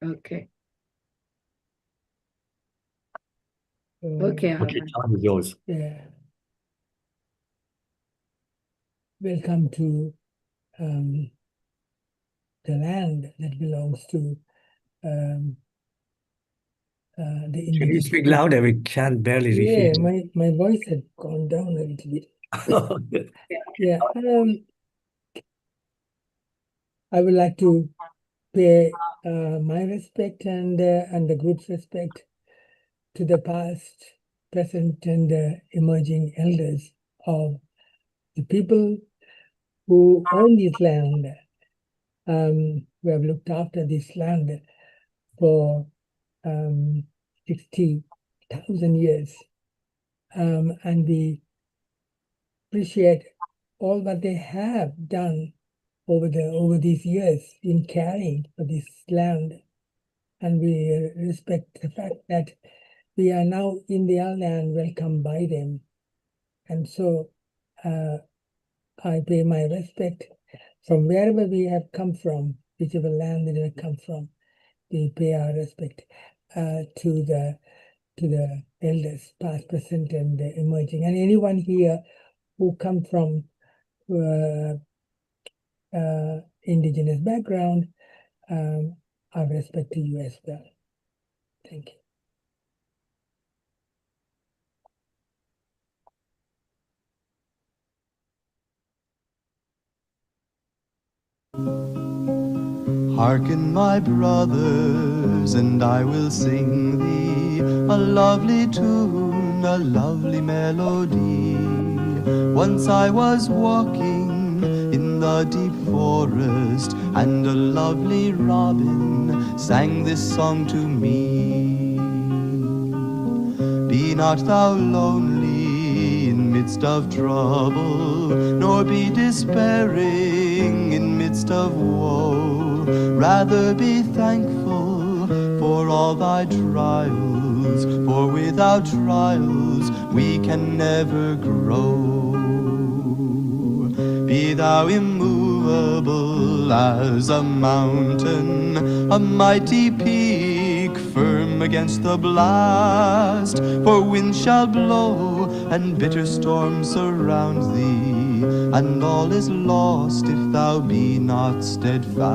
Okay. Okay, time is yours. Yeah. Welcome to the land that belongs to the Can you indigenous speak people. louder? We can't barely Yeah, hear you. my voice had gone down a little bit. Yeah, I would like to pay my respect and the group's respect to the past, present, and emerging elders of the people who own this land, who have looked after this land for 60,000 years. And we appreciate all that they have done over these years in caring for this land. And we respect the fact that we are now in their land, welcomed by them. And so I pay my respect from wherever we have come from, whichever land that we have come from. We pay our respect to the elders, past, present, and emerging, and anyone here who come from indigenous background. Our respect to you as well. Thank you. Hearken, my brothers, and I will sing thee a lovely tune, a lovely melody. Once I was walking in the deep forest, and a lovely robin sang this song to me. Be not thou lonely in midst of trouble, nor be despairing in midst of woe. Rather be thankful for all thy trials, for without trials we can never grow. Be thou immovable as a mountain, a mighty peak, firm against the blast, for wind shall blow and bitter storms surround thee, and all is lost if thou be not steadfast.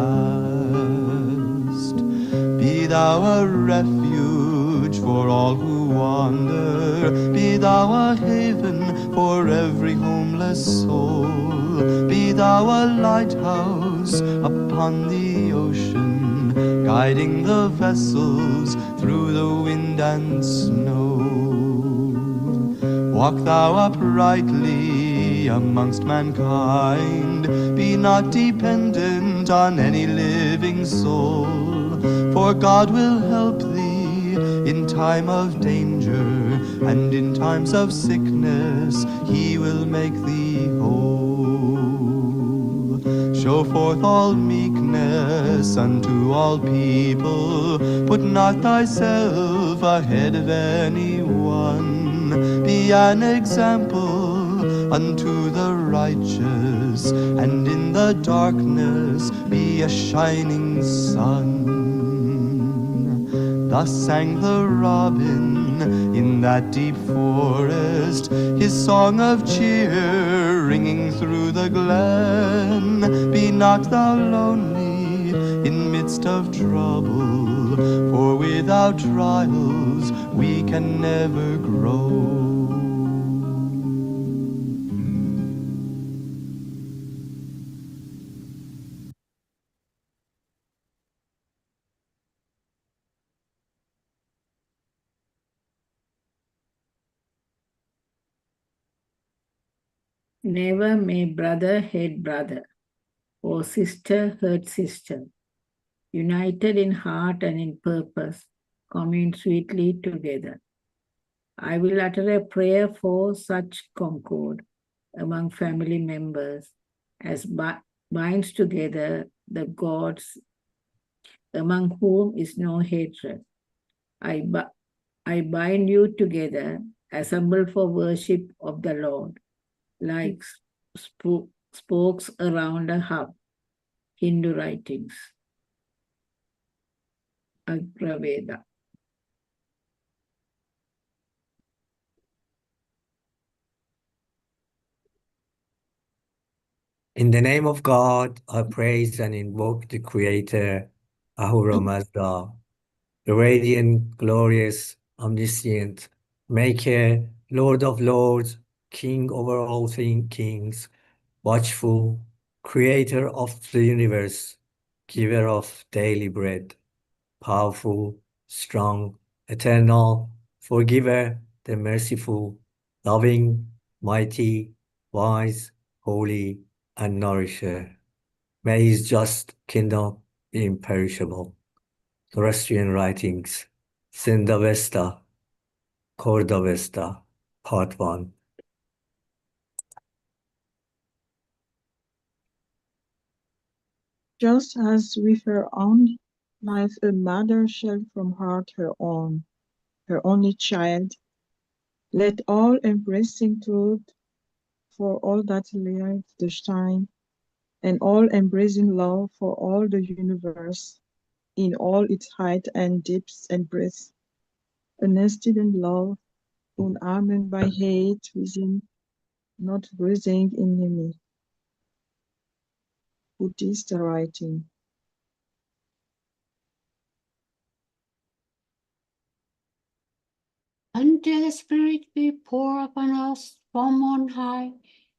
Be thou a refuge for all who wander, be thou a haven for every homeless soul. Be thou a lighthouse upon the ocean, guiding the vessels through the wind and snow. Walk thou uprightly amongst mankind, be not dependent on any living soul, for God will help thee in time of danger, and in times of sickness He will make thee whole. Show forth all meekness unto all people, put not thyself ahead of anyone. Be an example unto the righteous, and in the darkness be a shining sun. Thus sang the robin in that deep forest, his song of cheer ringing through the glen. Be not thou lonely in midst of trouble, for without trials we can never grow. Never may brother hate brother, or sister hurt sister. United in heart and in purpose, commune sweetly together. I will utter a prayer for such concord among family members as binds together the gods, among whom is no hatred. I bind you together, assembled for worship of the Lord, like spokes around a hub. Hindu writings. Agraveda. In the name of God, I praise and invoke the Creator, Ahura Mazda, the radiant, glorious, omniscient, Maker, Lord of lords, King over all kings, watchful, Creator of the universe, giver of daily bread, powerful, strong, eternal, forgiver, the merciful, loving, mighty, wise, holy, and nourisher. May his just kingdom be imperishable. Zoroastrian writings, Sindavesta, Kordavesta, Part 1. Just as with her own life a mother shall from heart her only child, let all embracing truth for all that lieth the shine, and all embracing love for all the universe, in all its height and depths and breadth, nested in love, unarmed by hate within, not breathing enemy. Buddhist writing. Until the Spirit be poured upon us from on high,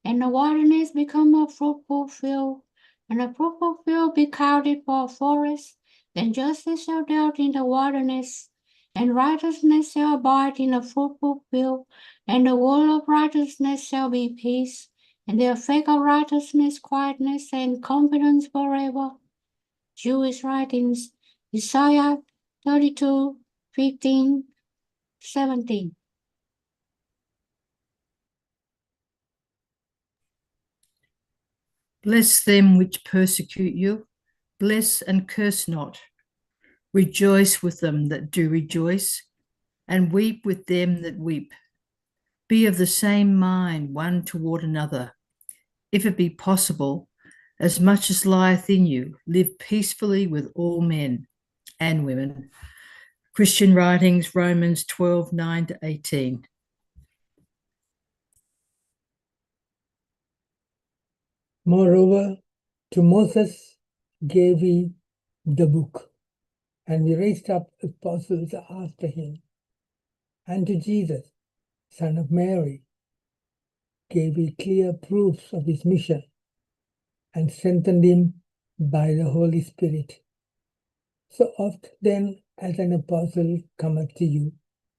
and the wilderness become a fruitful field, and the fruitful field be counted for a forest, then justice shall dwell in the wilderness, and righteousness shall abide in the fruitful field, and the wall of righteousness shall be peace, and the effect of righteousness, quietness, and confidence forever. Jewish writings, Isaiah 32:15-17. Bless them which persecute you, bless and curse not. Rejoice with them that do rejoice, and weep with them that weep. Be of the same mind one toward another. If it be possible, as much as lieth in you, live peacefully with all men and women. Christian writings, Romans 12:9-18. Moreover, to Moses gave he the book, and we raised up apostles after him. And to Jesus, son of Mary, gave he clear proofs of his mission, and strengthened him by the Holy Spirit. So oft then as an apostle cometh to you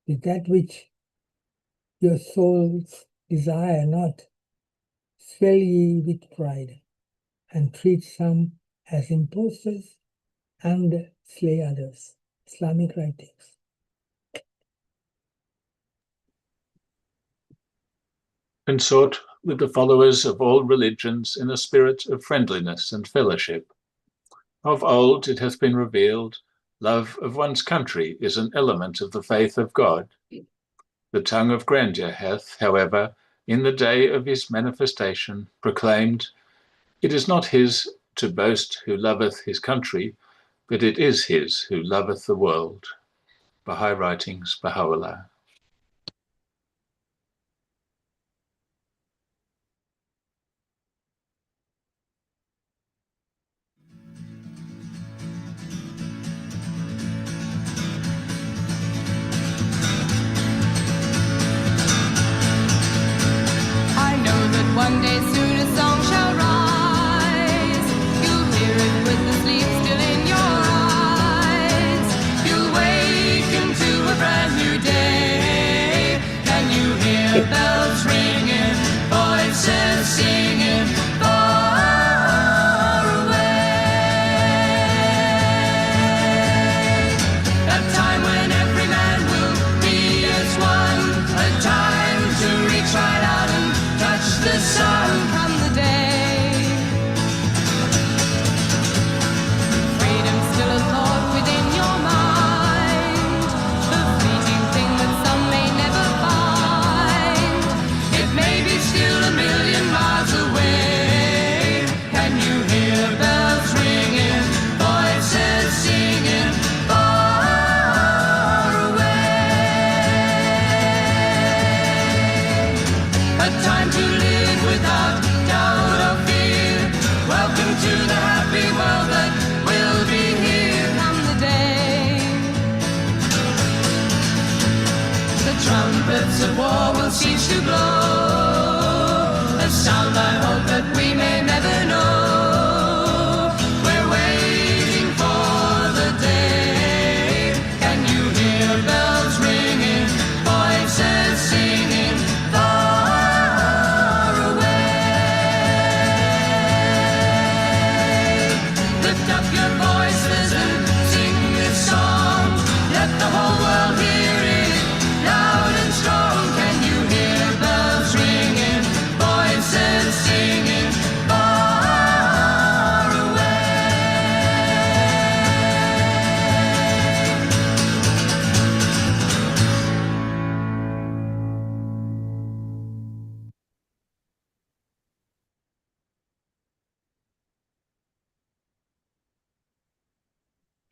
with that which your souls desire not, swell ye with pride, and treat some as impostors, and slay others. Islamic writings. Consort with the followers of all religions in a spirit of friendliness and fellowship. Of old it hath been revealed, love of one's country is an element of the faith of God. The tongue of grandeur hath, however, in the day of his manifestation, proclaimed, it is not his to boast who loveth his country, but it is his who loveth the world. Baha'i Writings, Baha'u'llah. One day soon a song shall rise. You'll hear it with the sleep still in your eyes. You'll waken to a brand new day. Can you hear bells ringing, voices singing far away? A time when every man will be as one. A time to reach right out and touch the sun. Come the day, freedom still a thought within your mind, the fleeting thing that some may never find. It may be still a million miles away. Can you hear bells ringing, voices singing far trumpets of war will cease to blow. A sound I hope that we may never know. We're waiting for the day. Can you hear bells ringing, voices singing far away? Lift up your voices and sing this song. Let the whole world hear it loud and strong. Can you hear bells ringing, voices singing far away?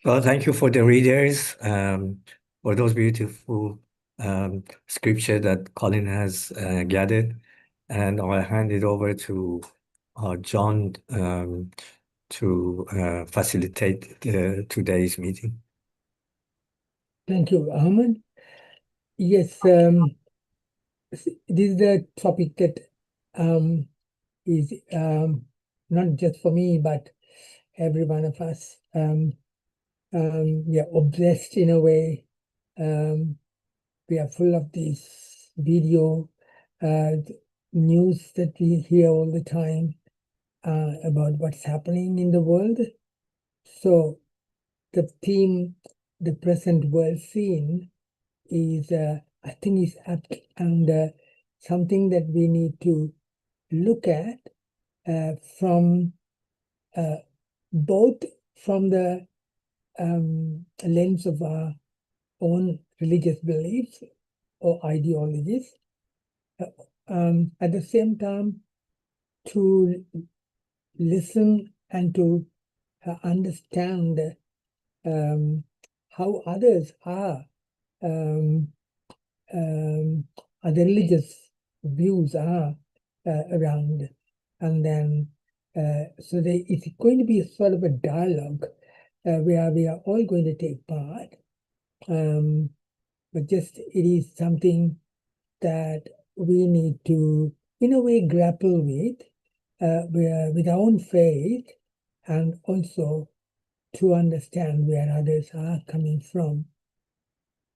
Well, thank you for the readers, for those beautiful scripture that Colin has gathered. And I'll hand it over to John to facilitate today's meeting. Thank you, Ahmed. Yes, this is the topic that is not just for me, but every one of us. We are obsessed in a way. We are full of this video news that we hear all the time about what's happening in the world. So the theme, the present world scene, is I think is apt and something that we need to look at from both from the lens of our own religious beliefs or ideologies, at the same time to listen and to understand how others are, other religious views are around. And then, so it's going to be a sort of a dialogue where we are all going to take part. But just it is something that we need to, in a way, grapple with our own faith, and also to understand where others are coming from.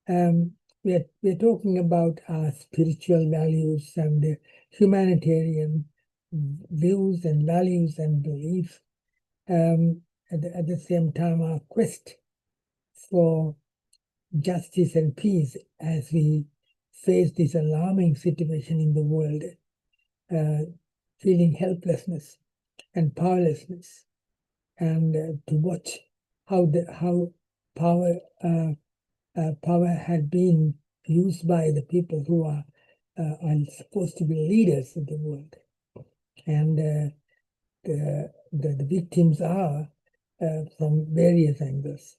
We're talking about our spiritual values and humanitarian views and values and beliefs. At the same time, our quest for justice and peace as we face this alarming situation in the world, feeling helplessness and powerlessness, and to watch how power had been used by the people who are supposed to be leaders of the world, and the victims are from various angles.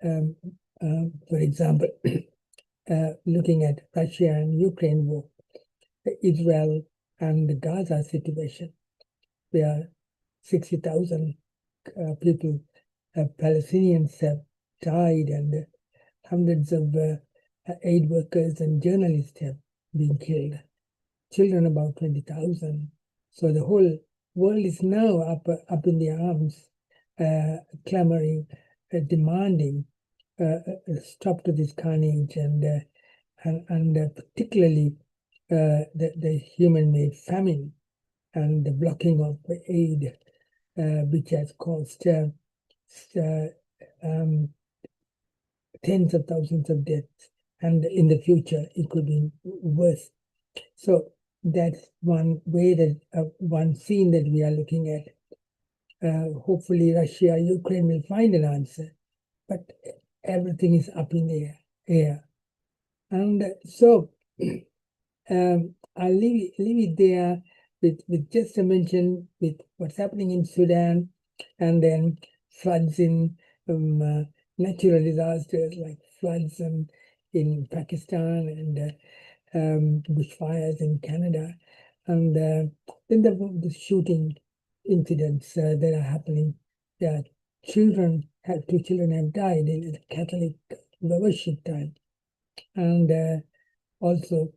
For example, looking at Russia and Ukraine war, Israel and the Gaza situation, where 60,000 people, Palestinians, have died, and hundreds of aid workers and journalists have been killed. Children, about 20,000. So the whole world is now up in their arms, clamoring, demanding a stop to this carnage, and particularly the human-made famine and the blocking of the aid, which has caused tens of thousands of deaths, and in the future it could be worse. So that's one way, that one scene that we are looking at. Hopefully Russia, Ukraine will find an answer, but everything is up in the air. And so I'll leave it there with just a mention with what's happening in Sudan, and then floods in natural disasters like floods in Pakistan, and bushfires in Canada, and then the shooting incidents that are happening. Yeah, two children have died in the Catholic worship time, and also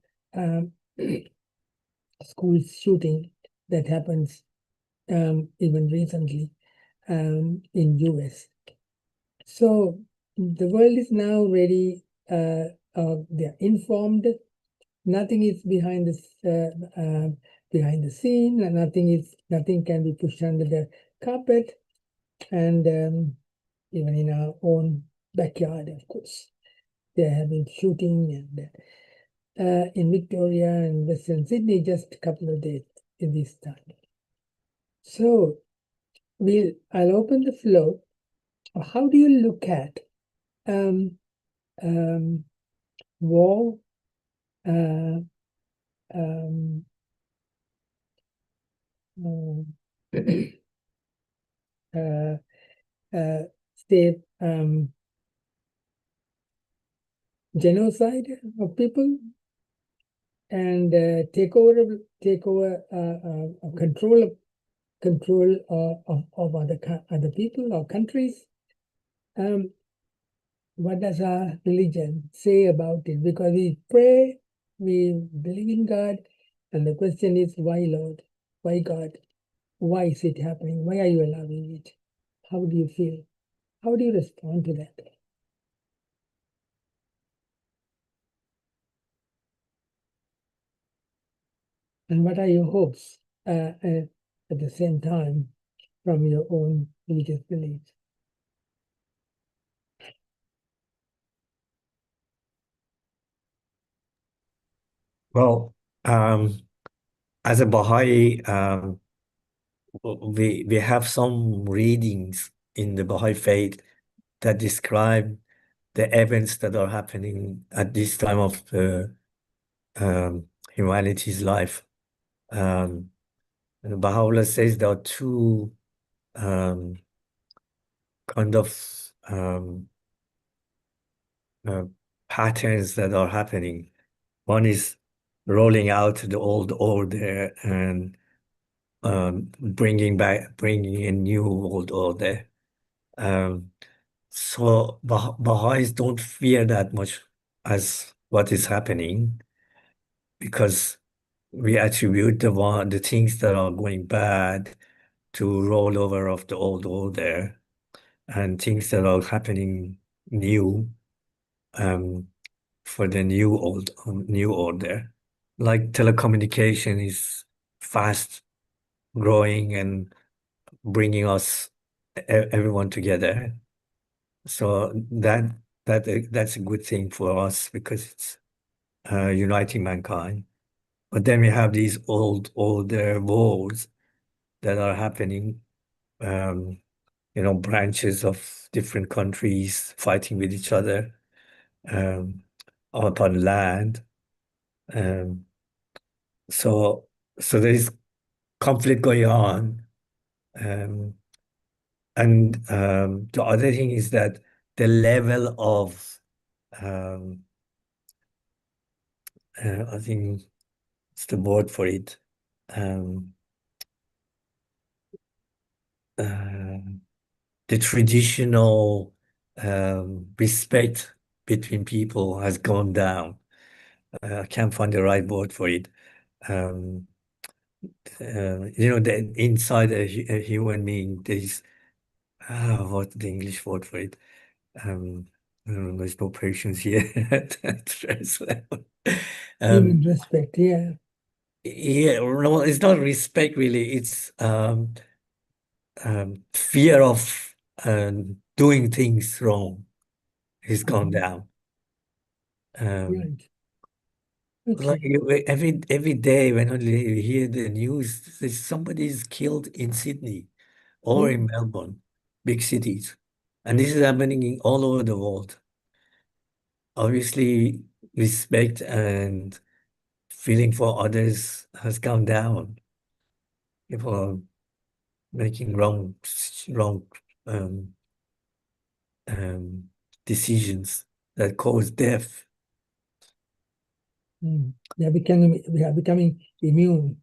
school shooting that happens even recently in US. So the world is now ready. They're informed. Nothing is behind the scene, and nothing can be pushed under the carpet, and even in our own backyard, of course, they're having shooting and in Victoria and Western Sydney just a couple of days in this time. So I'll open the floor. How do you look at war? Say genocide of people and take over control of other people or countries. What does our religion say about it? Because we pray, we believe in God, and the question is, why, Lord? Why, God? Why is it happening? Why are you allowing it? How do you feel? How do you respond to that? And what are your hopes at the same time from your own religious beliefs? Well, as a Baha'i, we have some readings in the Baha'i faith that describe the events that are happening at this time of the humanity's life. And Baha'u'llah says there are two kind of patterns that are happening. One is rolling out the old order and bringing a new old order. So Baha'is don't fear that much as what is happening, because we attribute the things that are going bad to rollover of the old order, and things that are happening new for the new order. Like telecommunication is fast growing and bringing us everyone together. So that's a good thing for us because it's uniting mankind. But then we have these older wars that are happening, branches of different countries fighting with each other upon land. So there is conflict going on. And the other thing is that the level of, I think it's the word for it, the traditional respect between people has gone down. I can't find the right word for it. That inside a human being, there's what's the English word for it? There's no patience here. Human respect, yeah. Yeah, no, it's not respect really. It's fear of doing things wrong has gone down. Right. Like Okay. every day when you hear the news, there's somebody's killed in Sydney or in Melbourne, big cities. And this is happening all over the world. Obviously, respect and feeling for others has gone down. People are making wrong decisions that cause death. We are becoming immune.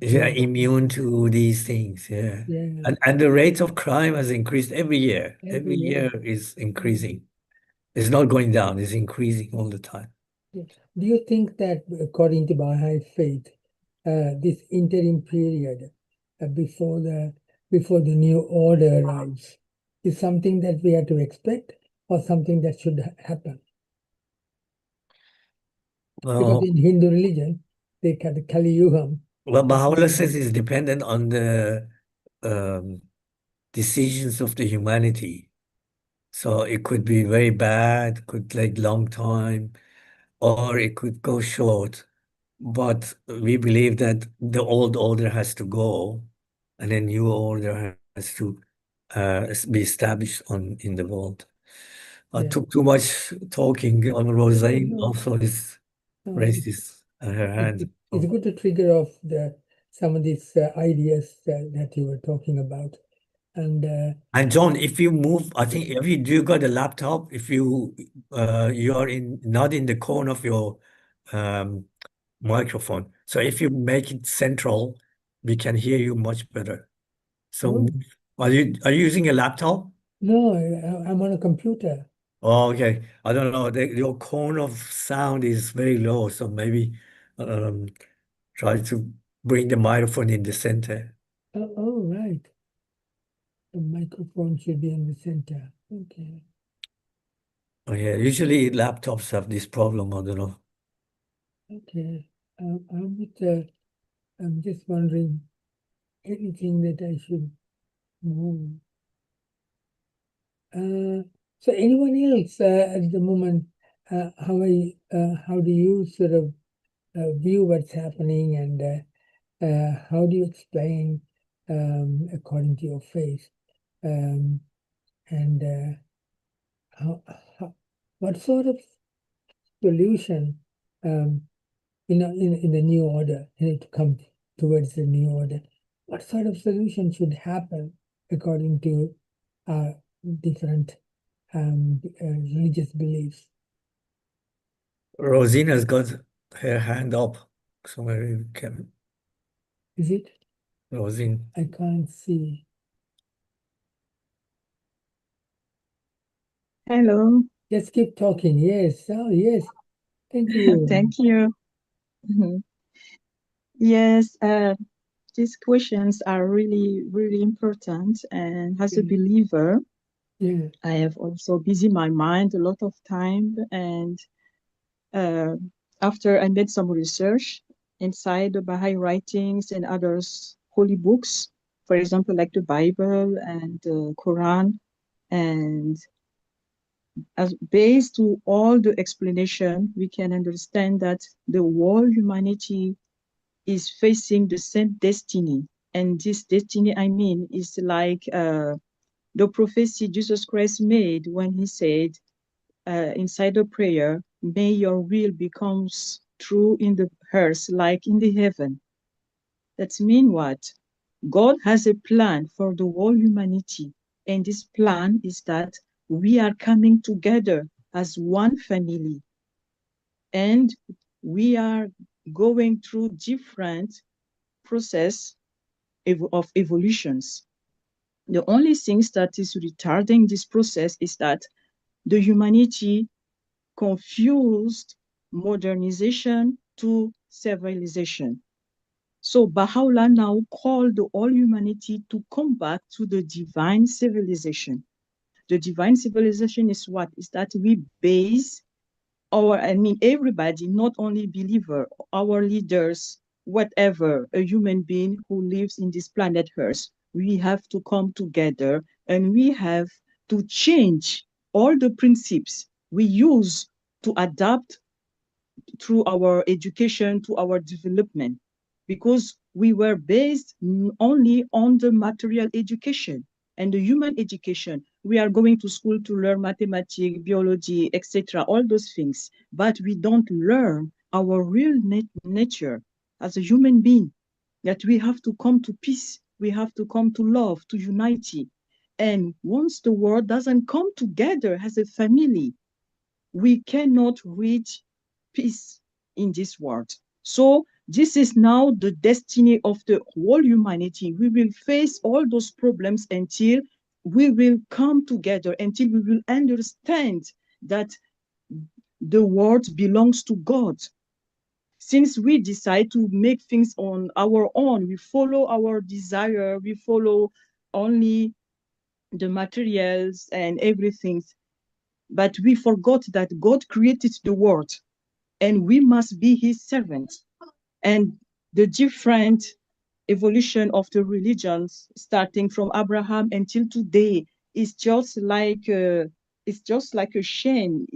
Yeah, immune to these things. Yeah. Yeah. And the rate of crime has increased every year. Every year. Is increasing. It's not going down, it's increasing all the time. Do you think that according to Baha'i faith, this interim period before the new order arrives is something that we are to expect or something that should happen? Because in Hindu religion, they call the Kali Yuga. Well, Baha'u'llah says it's dependent on the decisions of the humanity. So it could be very bad, could take long time, or it could go short. But we believe that the old order has to go, and a new order has to be established in the world. I Yeah. took too much talking on Rosine. No. Also, raised her hand. It's good to trigger off some of these ideas that you were talking about. And John, if you move, I think if you do got a laptop, if you are not in the corner of your microphone. So if you make it central, we can hear you much better. So are you using a laptop? No, I'm on a computer. Oh, okay. I don't know. Your cone of sound is very low, so maybe try to bring the microphone in the center. Oh, right. The microphone should be in the center. Okay. Oh, yeah. Usually laptops have this problem. I don't know. Okay. I'm just wondering anything that I should move. So anyone else at the moment, how do you sort of view what's happening, and how do you explain according to your faith, and what sort of solution in the new order, to come towards the new order, what sort of solution should happen according to different religious beliefs? Rosina's got her hand up. So maybe we can. Is it? Rosine. I can't see. Hello. Just keep talking. Yes. Oh, yes. Thank you. Thank you. Yes, these questions are really, really important. And as a believer, I have also busy my mind a lot of time. And after I made some research inside the Baha'i writings and others holy books, for example, like the Bible and the Quran, and as based to all the explanation, we can understand that the whole humanity is facing the same destiny. And this destiny, I mean, is like the prophecy Jesus Christ made when he said inside the prayer, may your will becomes true in the earth like in the heaven. That means what? God has a plan for the whole humanity. And this plan is that we are coming together as one family. And we are going through different process of evolutions. The only things that is retarding this process is that the humanity confused modernization to civilization. So Baha'u'llah now called the whole humanity to come back to the divine civilization. The divine civilization is what? Is that we base everybody, not only believer, our leaders, whatever, a human being who lives in this planet Earth, we have to come together and we have to change all the principes we use to adapt through our education to our development, because we were based only on the material education and the human education. We are going to school to learn mathematics, biology, etc., all those things, but we don't learn our real nature as a human being, that we have to come to peace, we have to come to love, to unity. And once the world doesn't come together as a family, we cannot reach peace in this world. So this is now the destiny of the whole humanity. We will face all those problems until we will come together, until we will understand that the world belongs to God. Since we decide to make things on our own, we follow our desire, we follow only the materials and everything. But we forgot that God created the world and we must be his servants. And the different evolution of the religions, starting from Abraham until today, is just like a chain.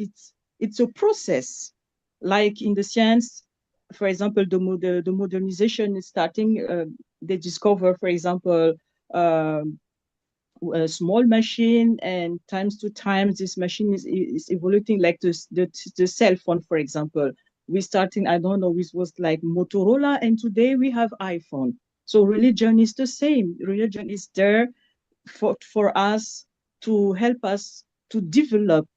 It's a process. Like in the science, for example, the modernization is starting. They discover, for example, a small machine, and times to times this machine is evolving, like the cell phone, for example. We starting, I don't know, it was like Motorola, and today we have iPhone. So religion is the same. Religion is there for us to help us to develop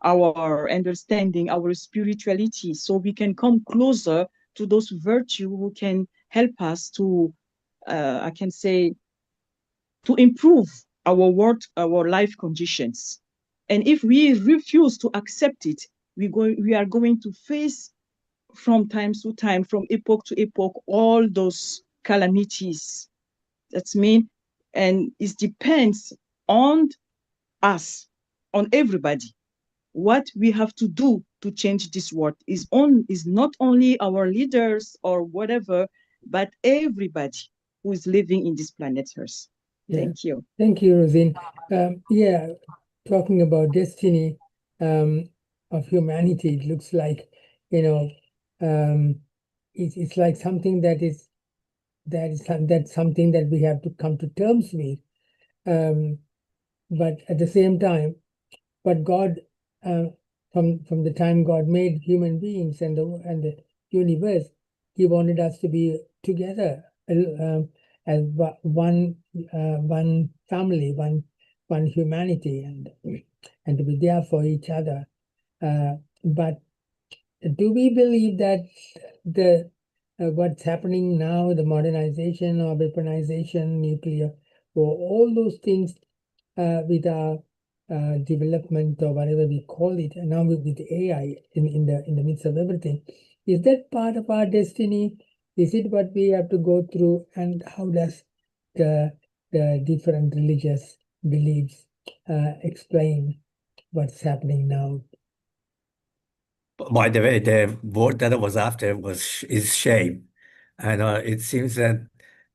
our understanding, our spirituality, so we can come closer to those virtues who can help us to, I can say, to improve our world, our life conditions. And if we refuse to accept it, we are going to face from time to time, from epoch to epoch, all those calamities. That's mean, and it depends on us, on everybody. What we have to do to change this world is not only our leaders or whatever, but everybody who is living in this planet Earth. Yeah. Thank you. Thank you, Rosine. Yeah, talking about destiny of humanity, it looks like, it's like something that's something that we have to come to terms with. But at the same time, but God, from the time God made human beings and the universe, He wanted us to be together as one family, one humanity, and to be there for each other. But do we believe that the what's happening now, the modernization or weaponization, nuclear, or all those things with our development or whatever we call it, and now with AI in the midst of everything, is that part of our destiny? Is it what we have to go through? And how does the different religious beliefs explain what's happening now? By the way, the word that I was after is shame, and it seems that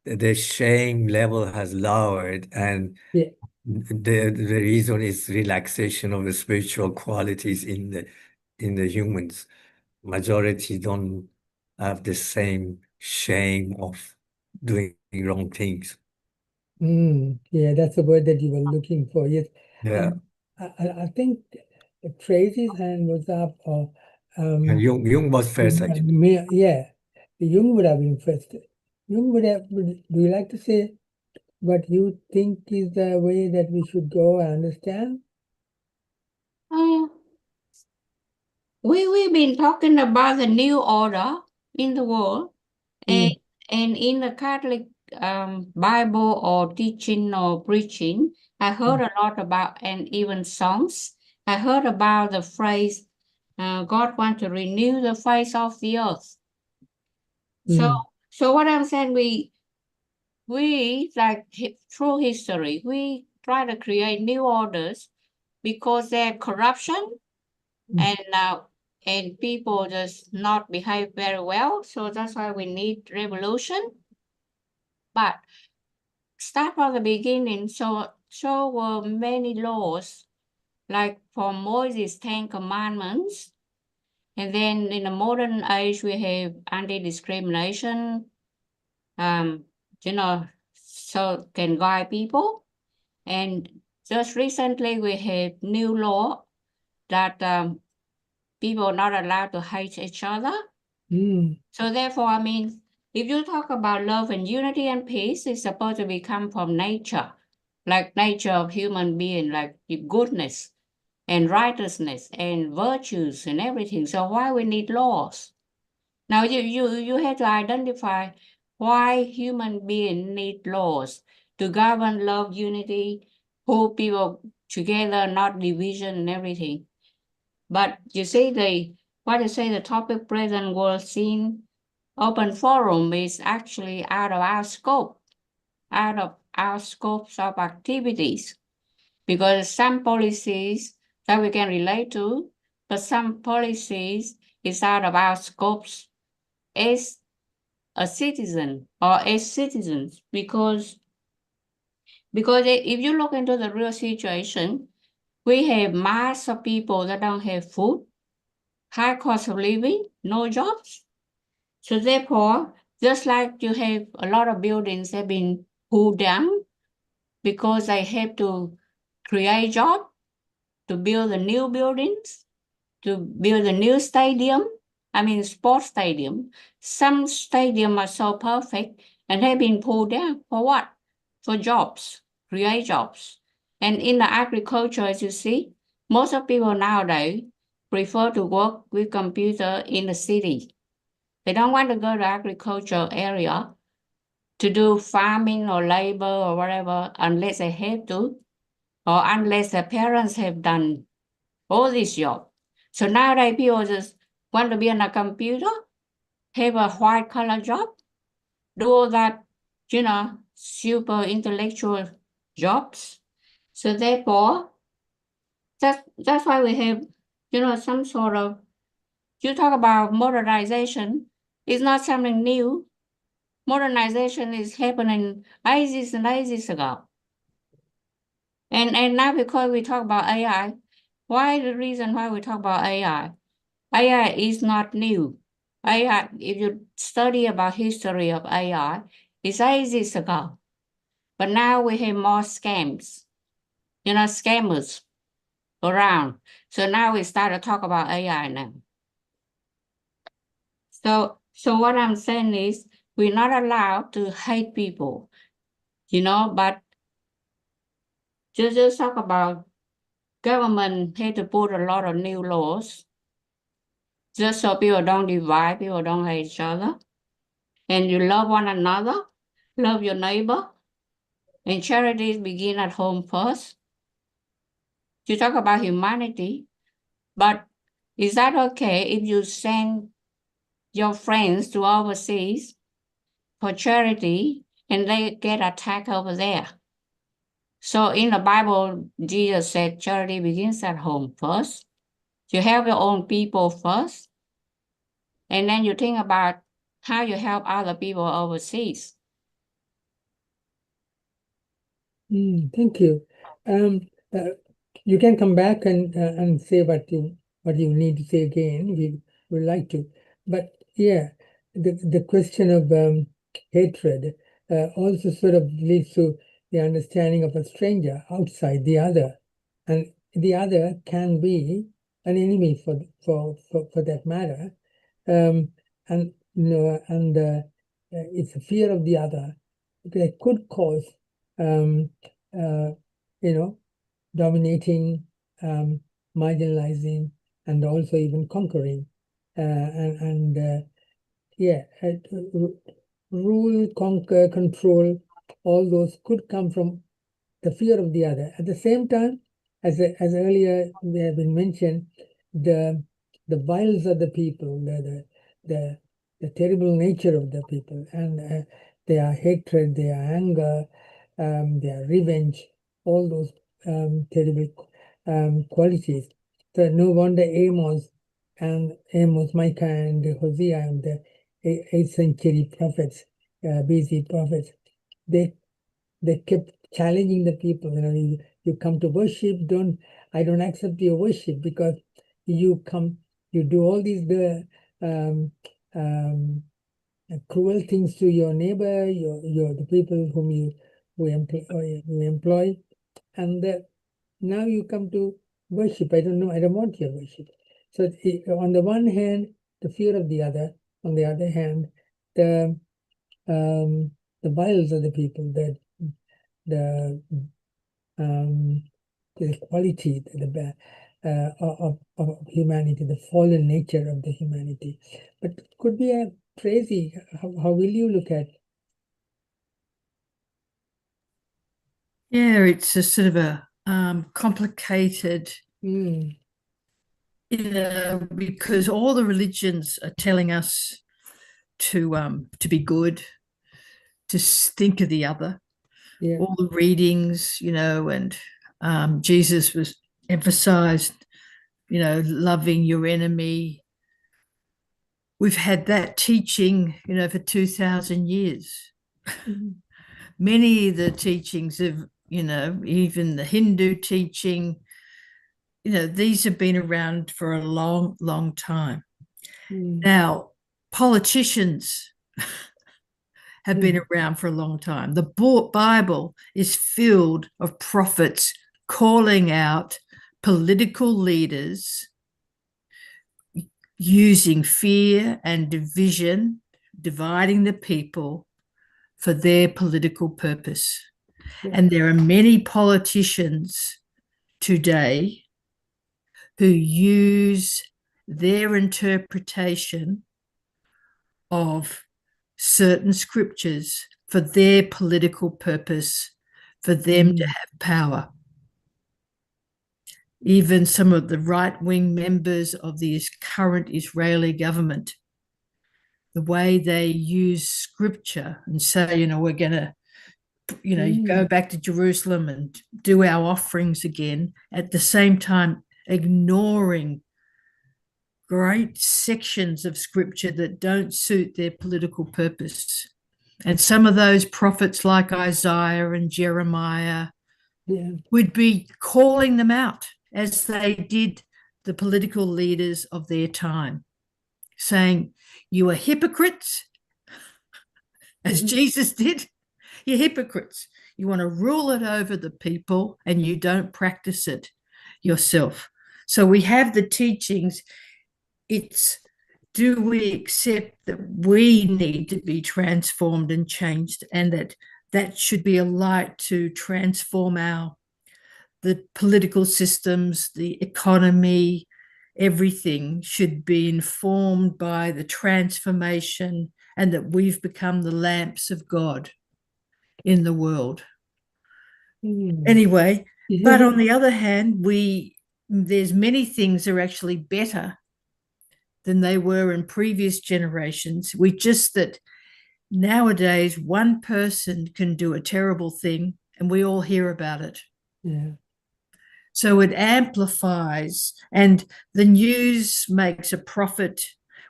the shame level has lowered, and Yeah. the reason is relaxation of the spiritual qualities in the humans. Majority don't have the same shame of doing wrong things. Yeah, that's the word that you were looking for. Yes. Yeah. I think Tracy's hand was up, or And Jung was first, actually. yeah, Jung would have been first. Jung do you like to say what you think is the way that we should go and understand? We've been talking about the new order in the world, and in the Catholic Bible or teaching or preaching, I heard a lot about, and even songs, I heard about the phrase, God wants to renew the face of the earth. So what I'm saying, we like through history, we try to create new orders because there's corruption and people just not behave very well. So that's why we need revolution. But start from the beginning. So were many laws, like for Moses' 10 Commandments. And then in the modern age, we have anti-discrimination, so can guide people. And just recently, we have new law that people are not allowed to hate each other. So therefore, I mean, if you talk about love and unity and peace, it's supposed to come from nature, like nature of human being, like goodness and righteousness and virtues and everything. So why we need laws? Now you have to identify why human beings need laws to govern love, unity, hold people together, not division and everything. But you see, the topic present world scene open forum is actually out of our scope of activities, because some policies that we can relate to, but some policies is out of our scopes as a citizen or as citizens, because if you look into the real situation, we have mass of people that don't have food, high cost of living, no jobs. So therefore, just like you have a lot of buildings that have been pulled down because they have to create jobs, to build the new buildings, to build a new stadium, sports stadium. Some stadiums are so perfect and have been pulled down. For what? For jobs, create jobs. And in the agriculture, as you see, most of people nowadays prefer to work with computer in the city. They don't want to go to agricultural area to do farming or labor or whatever unless they have to, or unless their parents have done all this job. So nowadays people just want to be on a computer, have a white collar job, do all that, super intellectual jobs. So therefore, that's why we have, some sort of, you talk about modernization, it's not something new. Modernization is happening ages and ages ago. And now because we talk about AI, why the reason why we talk about AI? AI is not new. AI, if you study about history of AI, it's ages ago. But now we have more scams, scammers around. So now we start to talk about AI now. So what I'm saying is we're not allowed to hate people, but just talk about government had to put a lot of new laws just so people don't divide, people don't hate each other. And you love one another, love your neighbor, and charities begin at home first. You talk about humanity, but is that okay if you send your friends to overseas for charity and they get attacked over there? So in the Bible, Jesus said charity begins at home first. You help your own people first, and then you think about how you help other people overseas. Thank you. You can come back and say what you need to say again. We would like to, but yeah, the question of hatred also sort of leads to the understanding of a stranger outside the other, and the other can be an enemy for that matter, and it's a fear of the other that could cause dominating, marginalizing, and also even conquering. Rule, conquer, control, all those could come from the fear of the other. At the same time, as earlier we have been mentioned, the violence of the people, the terrible nature of the people, and their hatred, their anger, their revenge, all those terrible qualities. So no wonder Amos, Micah, and Hosea, and the 8th century prophets, BC prophets, they kept challenging the people. You come to worship, I don't accept your worship because you do all these cruel things to your neighbor, the people whom you employ, and now you come to worship. I don't want your worship. So on the one hand, the fear of the other. On the other hand, the violence of the people, the quality, of humanity, the fallen nature of the humanity. But it could be a crazy. How will you look at? Yeah, it's a sort of a complicated because all the religions are telling us to be good, to think of the other. Yeah. All the readings, and Jesus was emphasized, loving your enemy. We've had that teaching, for 2,000 years. Mhm. Many of the teachings of, even the Hindu teaching, these have been around for a long, long time. Mm. Now, politicians have been around for a long time. The Bible is filled of prophets calling out political leaders using fear and division, dividing the people for their political purpose. Yeah. And there are many politicians today who use their interpretation of certain scriptures for their political purpose, for them to have power. Even some of the right-wing members of the current Israeli government, the way they use scripture and say, we're going to, go back to Jerusalem and do our offerings again, at the same time ignoring great sections of scripture that don't suit their political purpose. And some of those prophets like Isaiah and Jeremiah would be calling them out, as they did the political leaders of their time, saying, you are hypocrites, as Jesus did. You're hypocrites. You want to rule it over the people and you don't practice it yourself. So we have the teachings. It's, do we accept that we need to be transformed and changed, and that should be a light to transform the political systems, the economy, everything should be informed by the transformation, and that we've become the lamps of God in the world. Anyway, but on the other hand, there's many things that are actually better than they were in previous generations. That nowadays one person can do a terrible thing and we all hear about it. Yeah. So it amplifies, and the news makes a profit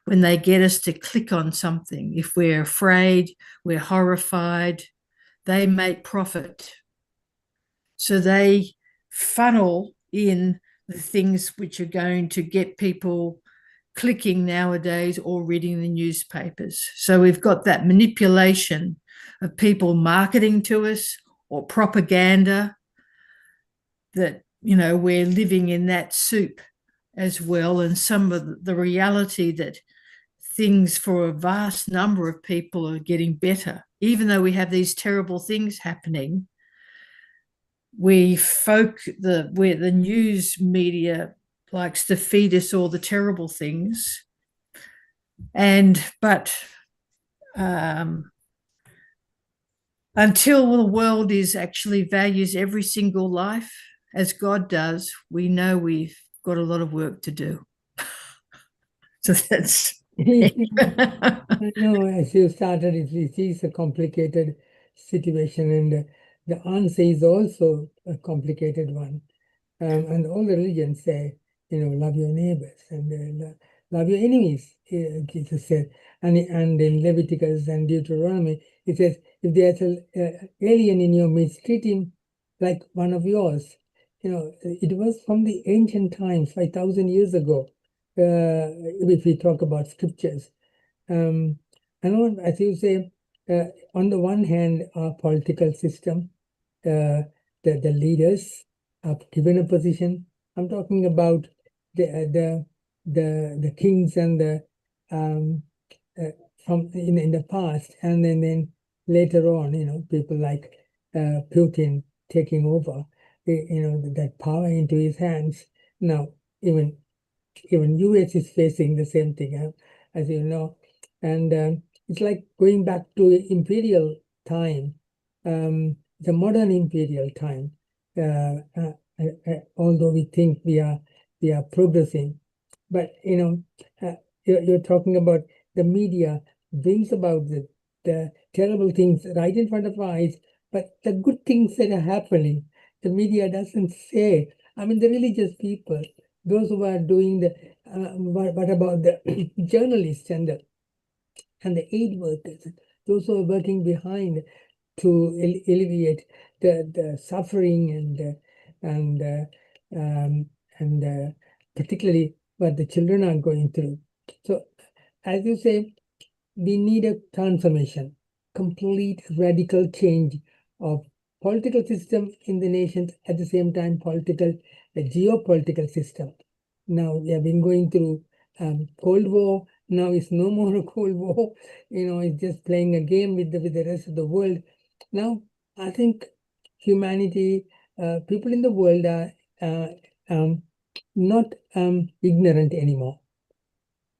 when they get us to click on something. If we're afraid, we're horrified, they make profit. So they funnel in the things which are going to get people clicking nowadays or reading the newspapers. So we've got that manipulation of people marketing to us, or propaganda, that, we're living in that soup as well. And some of the reality that things for a vast number of people are getting better, even though we have these terrible things happening. Where the news media likes to feed us all the terrible things, but until the world actually values every single life as God does, we know we've got a lot of work to do. So that's I know, as you started, it is a complicated situation, and the answer is also a complicated one. And all the religions say, love your neighbors and love your enemies, Jesus said. And in Leviticus and Deuteronomy, it says, if there's an alien in your midst, treat him like one of yours. It was from the ancient times, 5,000 years ago, if we talk about scriptures. And as you say, on the one hand, our political system, the leaders are given a position. I'm talking about the kings and the from in the past, and then later on, people like Putin taking over, that power into his hands. Now, even US is facing the same thing, as you know, and it's like going back to imperial time, the modern imperial time. Although we think we are progressing, But you're talking about the media brings about the terrible things right in front of our eyes, but the good things that are happening, the media doesn't say. I mean, the religious people, those who are doing the, what about the journalists and the aid workers, those who are working behind to alleviate the suffering and particularly what the children are going through. So, as you say, we need a transformation, complete radical change of political system in the nations, at the same time the geopolitical system. Now we have been going through Cold War. Now it's no more a Cold War. It's just playing a game with the rest of the world. Now I think humanity, people in the world are not ignorant anymore.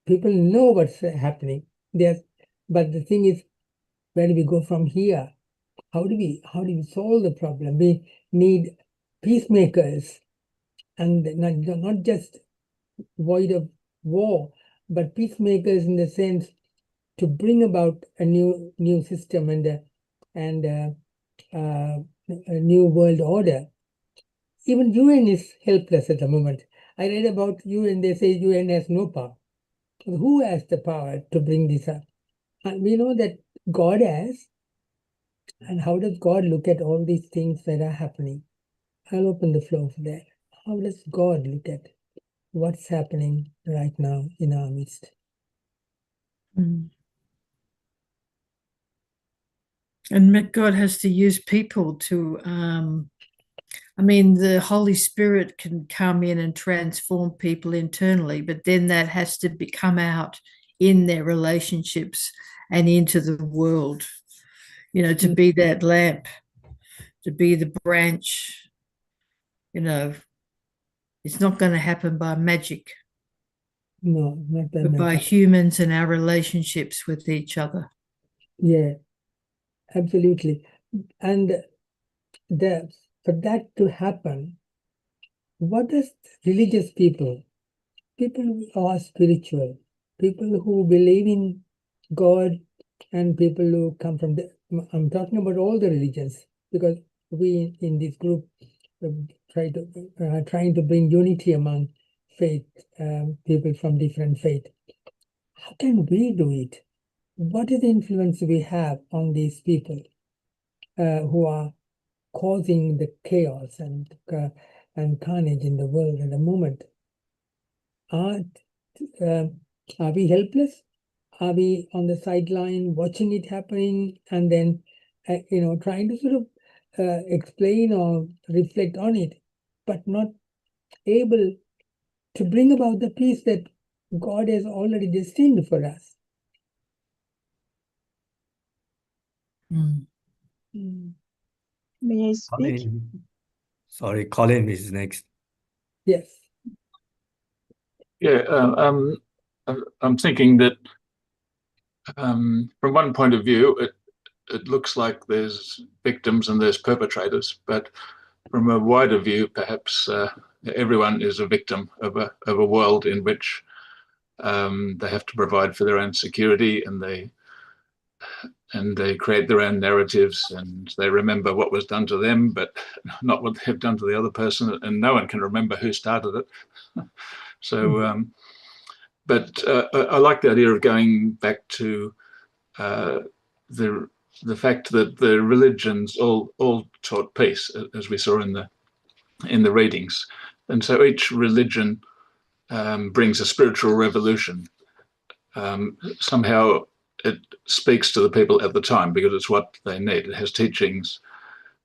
People know what's happening. But the thing is, where do we go from here? How do we solve the problem? We need peacemakers, and not just void of war, but peacemakers in the sense to bring about a new system and a new world order. Even UN is helpless at the moment. I read about UN. They say UN has no power. Who has the power to bring this up? And we know that God has. And how does God look at all these things that are happening? I'll open the floor for that. How does God look at what's happening right now in our midst? Mm. And God has to use people to, the Holy Spirit can come in and transform people internally, but then that has to come out in their relationships and into the world, to be that lamp, to be the branch. It's not going to happen by magic. No, not by but by magic. humans and our relationships with each other. Yeah, absolutely. And for that to happen, what does religious people who are spiritual, people who believe in God, and people who come from I'm talking about all the religions, because we in this group trying to bring unity among faith, people from different faith. How can we do it? What is the influence we have on these people who are causing the chaos and carnage in the world at the moment? Are we helpless? Are we on the sideline watching it happening and then, trying to sort of explain or reflect on it, but not able to bring about the peace that God has already destined for us? Mm. May I speak? Colin is next. Yes. Yeah, I'm thinking that from one point of view, it looks like there's victims and there's perpetrators, but from a wider view, perhaps everyone is a victim of a world in which they have to provide for their own security, and they create their own narratives, and they remember what was done to them, but not what they've done to the other person, and no one can remember who started it. So, but I like the idea of going back to the fact that the religions all taught peace, as we saw in the readings, and so each religion brings a spiritual revolution. Somehow it speaks to the people at the time because it's what they need. It has teachings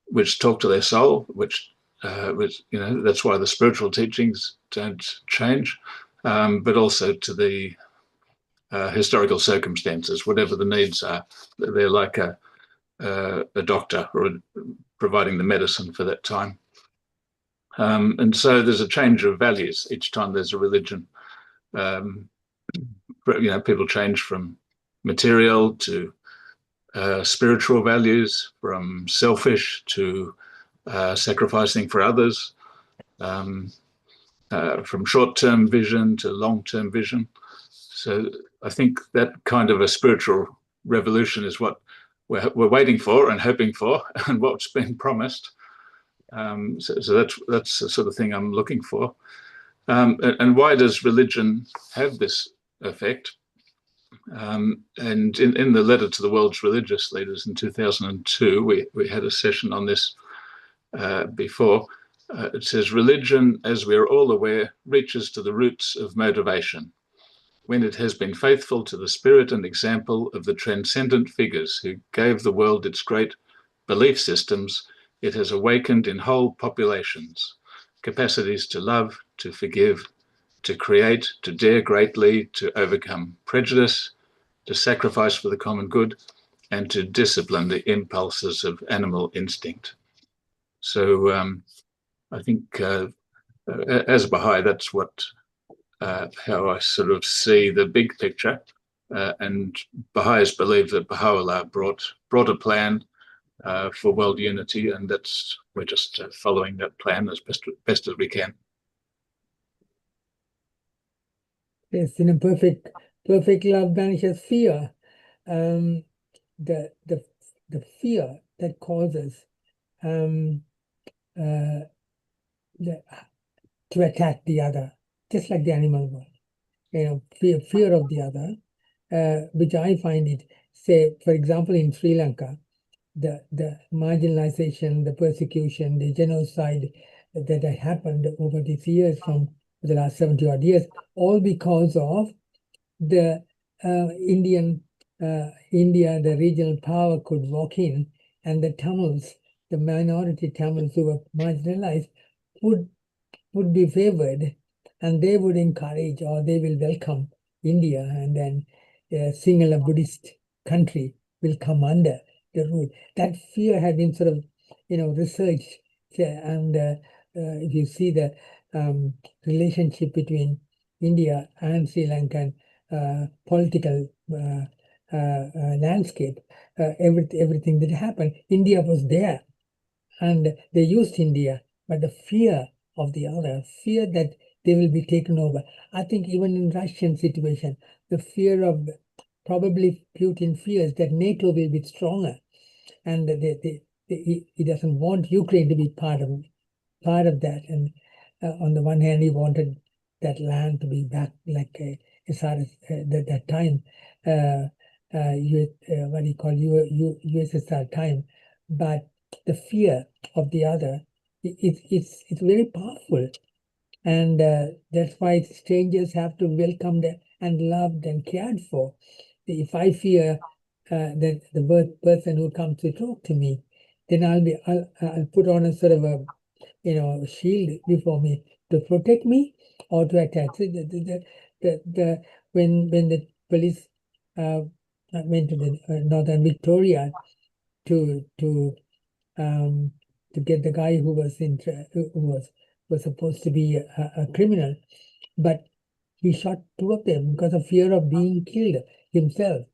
which talk to their soul, which that's why the spiritual teachings don't change, but also to the historical circumstances, whatever the needs are. They're like a doctor or providing the medicine for that time. And so there's a change of values each time there's a religion. People change from material to spiritual values, from selfish to sacrificing for others. from short-term vision to long-term vision. So I think that kind of a spiritual revolution is what we're waiting for and hoping for, and what's been promised. So that's the sort of thing I'm looking for. And why does religion have this effect? And in the letter to the world's religious leaders in 2002, we had a session on this before. It says, religion, as we are all aware, reaches to the roots of motivation. When it has been faithful to the spirit and example of the transcendent figures who gave the world its great belief systems, it has awakened in whole populations capacities to love, to forgive, to create, to dare greatly, to overcome prejudice, to sacrifice for the common good, and to discipline the impulses of animal instinct. So I think as a Baha'i, that's how I sort of see the big picture. And Baha'is believe that Baha'u'llah brought a plan for world unity, and we're just following that plan as best as we can. Yes, in a perfect love banishes fear. The fear that causes to attack the other, just like the animal world. Fear of the other, which I find it, say, for example, in Sri Lanka, the marginalization, the persecution, the genocide that happened over these years from the last 70-odd years, all because of the India, the regional power could walk in, and the Tamils, the minority Tamils who were marginalized, would be favored, and they would encourage, or they will welcome India, and then a singular Buddhist country will come under the rule. That fear had been sort of, researched, and if you see the relationship between India and Sri Lankan political landscape, everything that happened, India was there, and they used India, but the fear of the other, fear that they will be taken over. I think even in Russian situation, the fear of, probably Putin fears that NATO will be stronger, and he doesn't want Ukraine to be part of that. And on the one hand, he wanted that land to be back like as far as that time, what do you call USSR time, but the fear of the other, it's very powerful, and that's why strangers have to be welcomed and loved and cared for. If I fear that the person who comes to talk to me, then I'll put on a sort of a shield before me to protect me or to attack. So when the police went to the northern Victoria to get the guy who was supposed to be a criminal, but he shot two of them because of fear of being killed himself.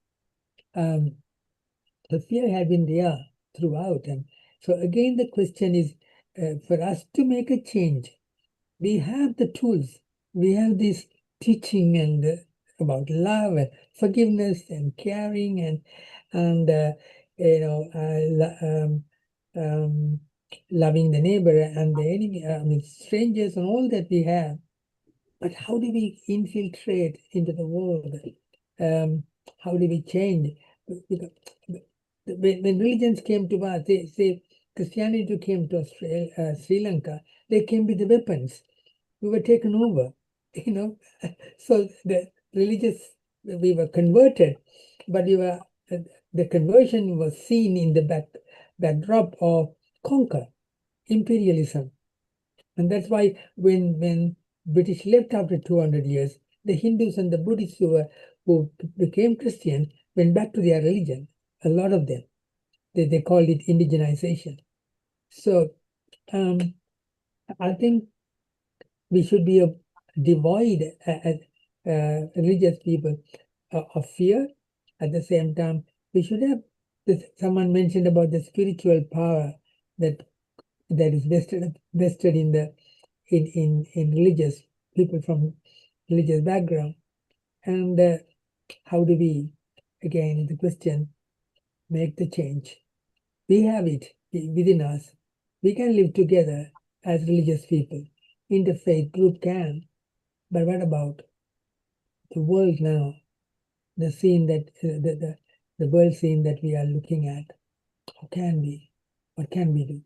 The fear had been there throughout, and so again the question is, for us to make a change, we have the tools. We have this teaching and about love and forgiveness and caring and loving the neighbor and the enemy, strangers and all that we have. But how do we infiltrate into the world? How do we change? Because when religions came to us, say Christianity came to Sri Lanka, they came with the weapons. We were taken over, So the religious, we were converted, but the conversion was seen in the backdrop of conquer, imperialism. And that's why when British left after 200 years, the Hindus and the Buddhists who became Christian went back to their religion. A lot of them, they called it indigenization. So I think we should be devoid as religious people of fear. At the same time, we should have someone mentioned about the spiritual power that is vested in the in religious people from religious background. And how do we, again, the question, make the change? We have it within us. We can live together as religious people. Interfaith group can. But what about the world now? The scene that the world scene that we are looking at. How can we? What can we do?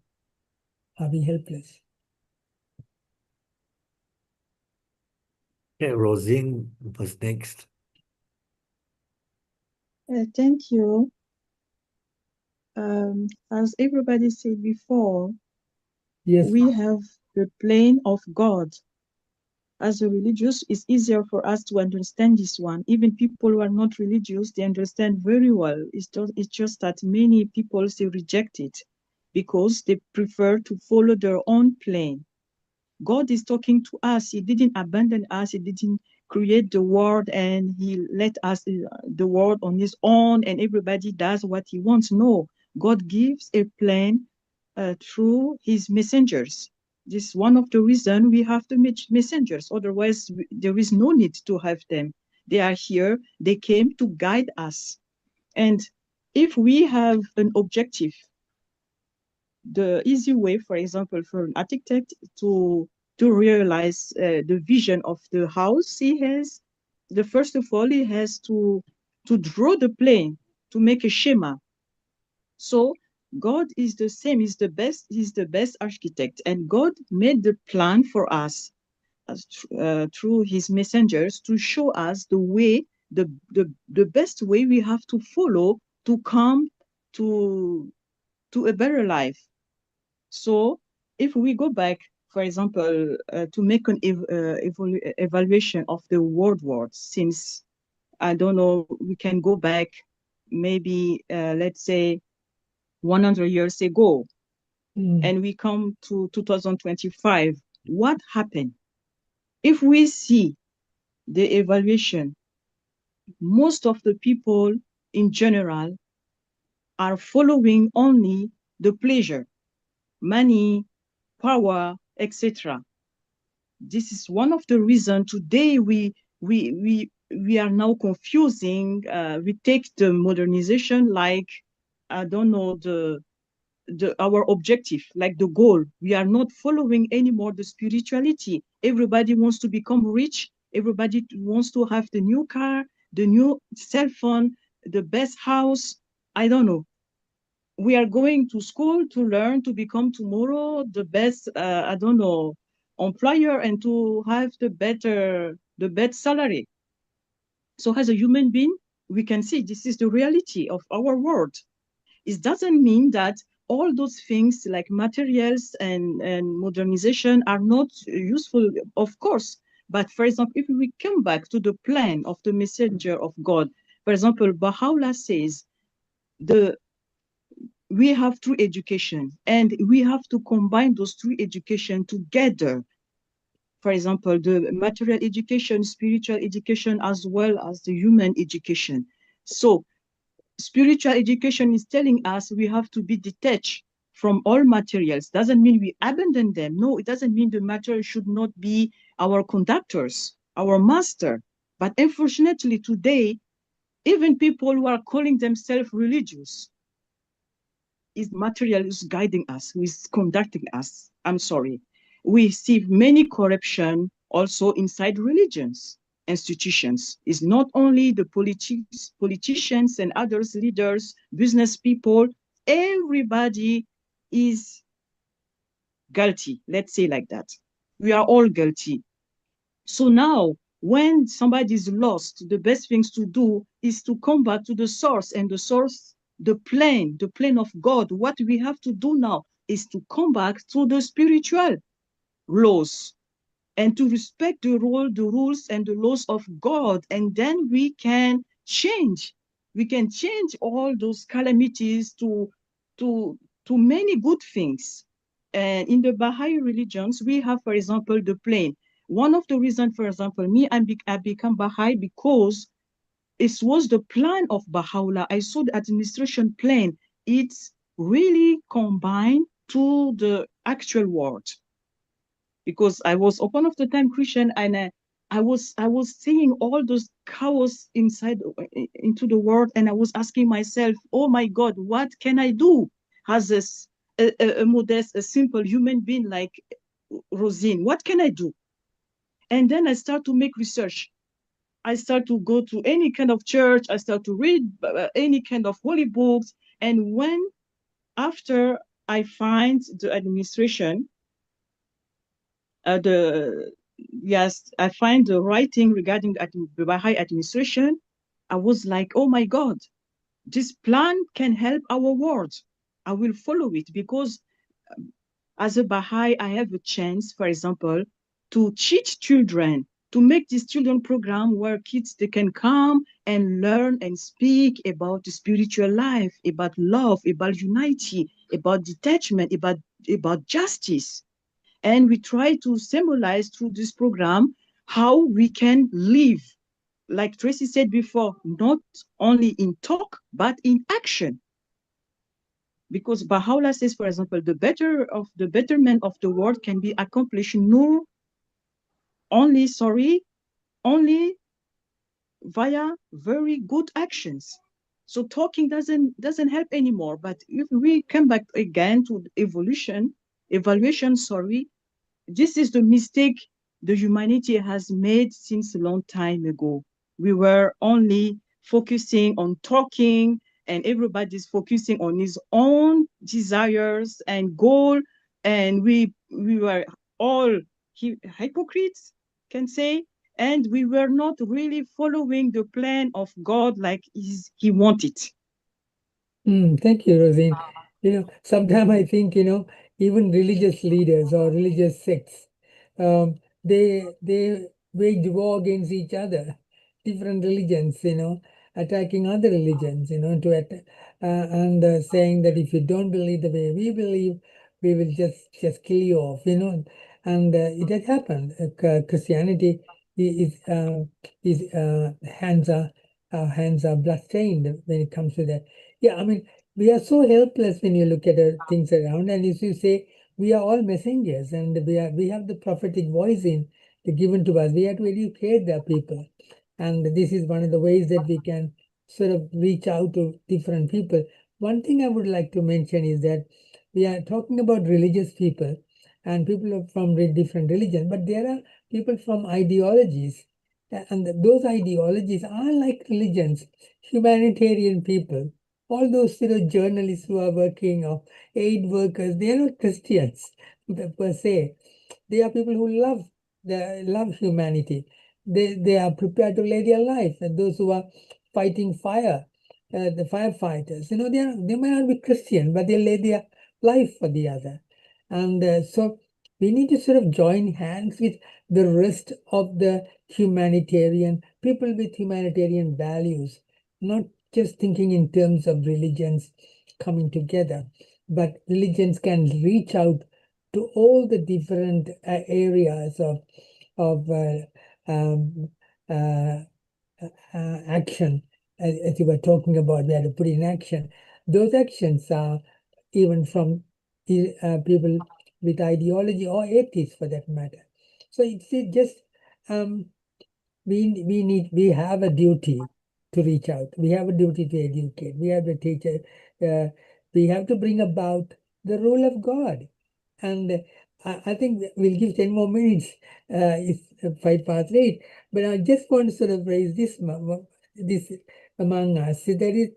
Are we helpless? Yeah, Rosine was next. Thank you. As everybody said before, Yes. we have the plane of God. As a religious, it's easier for us to understand this one. Even people who are not religious, they understand very well. It's just that many people still reject it because they prefer to follow their own plane. God is talking to us. He didn't abandon us. He didn't create the world and he let us the world on his own and everybody does what he wants. No, God gives a plan through his messengers. This is one of the reasons we have to meet messengers. Otherwise, there is no need to have them. They are here. They came to guide us. And if we have an objective, the easy way, for example, for an architect to realize the vision of the house he has, the first of all, he has to draw the plan, to make a schema. So God is the same, he's the best architect, and God made the plan for us through his messengers to show us the way, the best way we have to follow to come to a better life. So if we go back, for example, to make an evaluation of the world war, since, I don't know, we can go back maybe, let's say, 100 years ago, and we come to 2025, what happened? If we see the evaluation, most of the people in general are following only the pleasure, money, power, etc. This is one of the reasons today we are now confusing. We take the modernization like, I don't know, our objective, like the goal. We are not following anymore the spirituality. Everybody wants to become rich. Everybody wants to have the new car, the new cell phone, the best house. I don't know. We are going to school to learn to become tomorrow the best, I don't know, employer and to have the best salary. So as a human being, we can see this is the reality of our world. It doesn't mean that all those things like materials and modernization are not useful, of course. But for example, if we come back to the plan of the messenger of God, for example, Baha'u'llah says, we have true education and we have to combine those three education together. For example, the material education, spiritual education, as well as the human education. So spiritual education is telling us we have to be detached from all materials. Doesn't mean we abandon them. No, it doesn't mean the material should not be our conductors, our master. But unfortunately today, even people who are calling themselves religious, is material is guiding us, who is conducting us. I'm sorry. We see many corruption also inside religions, institutions. It's not only the politicians and others, leaders, business people, everybody is guilty, let's say like that. We are all guilty. So now, when somebody is lost, the best things to do is to come back to the source, and the source, the plan of God. What we have to do now is to come back to the spiritual laws and to respect the rules and the laws of God. And then we can change. We can change all those calamities to many good things. And in the Baha'i religions, we have, for example, the plane. One of the reasons, for example, I become Baha'i because it was the plan of Baha'u'llah. I saw the administration plan. It's really combined to the actual world. because I was upon of the time Christian, and I was seeing all those chaos inside into the world, and I was asking myself, oh my God, what can I do as a modest, a simple human being like Rosine? What can I do? And then I start to make research. I start to go to any kind of church. I start to read any kind of holy books. And when after I find the administration, I find the writing regarding the Baha'i administration, I was like, oh my God, this plan can help our world. I will follow it because as a Baha'i, I have a chance, for example, to teach children, to make this children program where kids, they can come and learn and speak about the spiritual life, about love, about unity, about detachment, about justice. And we try to symbolize through this program how we can live, like Tracy said before, not only in talk, but in action. Because Baha'u'llah says, for example, the betterment of the world can be accomplished only via very good actions. So talking doesn't help anymore. But if we come back again to evaluation, this is the mistake the humanity has made since a long time ago. We were only focusing on talking, and everybody's focusing on his own desires and goal, and we were all hypocrites, can say, and we were not really following the plan of God like he wanted. Thank you, Rosine. Sometimes I think, even religious leaders or religious sects, they wage war against each other, different religions, attacking other religions, and saying that if you don't believe the way we believe, we will just kill you off, and it has happened. Christianity is hands are bloodstained when it comes to that. Yeah, I mean, we are so helpless when you look at things around, and as you say, we are all messengers, and we have the prophetic voice given to us. We have to educate the people, and this is one of the ways that we can sort of reach out to different people. One thing I would like to mention is that we are talking about religious people and people from different religions, but there are people from ideologies, and those ideologies are like religions, humanitarian people. All those journalists who are working, or aid workers, they are not Christians per se. They are people who love humanity. They are prepared to lay their life. And those who are fighting fire, the firefighters, they might not be Christian, but they lay their life for the other. And so we need to sort of join hands with the rest of the humanitarian people with humanitarian values, not just thinking in terms of religions coming together, but religions can reach out to all the different areas of action, as you were talking about, we had to put in action. Those actions are even from people with ideology or atheists for that matter. So it's just we have a duty to reach out. We have a duty to educate. We have to teach. We have to bring about the rule of God. And I think we'll give 10 more minutes. It's 8:05. But I just want to sort of raise this among us. That is,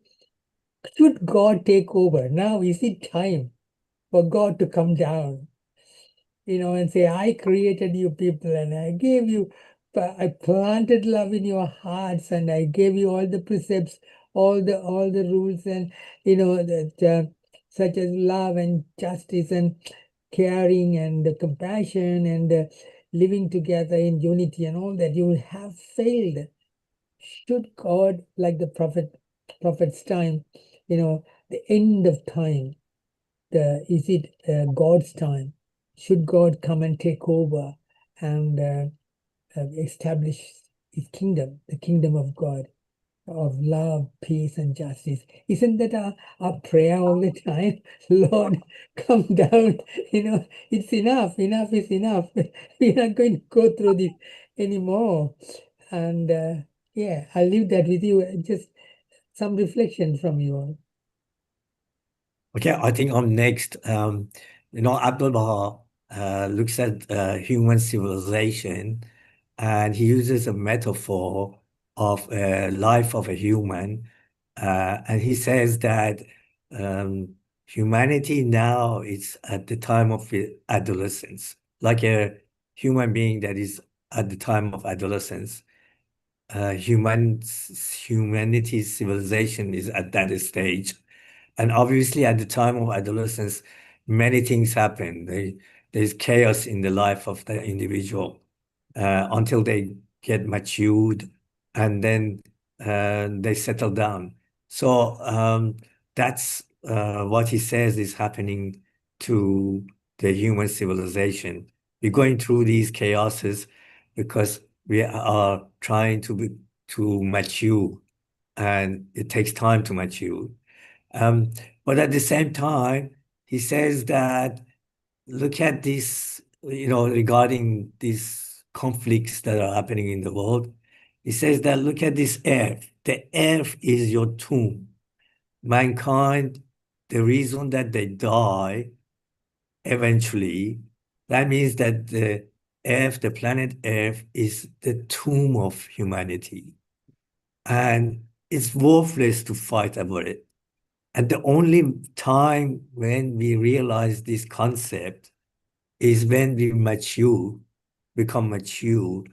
should God take over? Now is it time for God to come down? And say, I created you people, and I gave you, I planted love in your hearts, and I gave you all the precepts, all the rules, and that such as love and justice and caring and compassion and living together in unity and all that. You have failed. Should God, like the prophet's time, the end of time, is it God's time? Should God come and take over and establish his kingdom, the kingdom of God? of love, peace, and justice. Isn't that our prayer all the time? Lord, come down. It's enough. Enough is enough. We're not going to go through this anymore. And yeah, I'll leave that with you. Just some reflection from you all. Okay, I think I'm next. Abdul Baha looks at human civilization, and he uses a metaphor of a life of a human, and he says that humanity now is at the time of adolescence, like a human being that is at the time of adolescence. Humanity's civilization is at that stage. And obviously, at the time of adolescence, many things happen. There's chaos in the life of the individual until they get matured, and then they settle down. So that's what he says is happening to the human civilization. We're going through these chaoses because we are trying to mature, and it takes time to mature. But at the same time, he says that look at this, regarding these conflicts that are happening in the world. He says that look at this earth. The earth is your tomb. Mankind, the reason that they die eventually, that means that the earth, the planet Earth, is the tomb of humanity. And it's worthless to fight about it. And the only time when we realize this concept is when we become mature,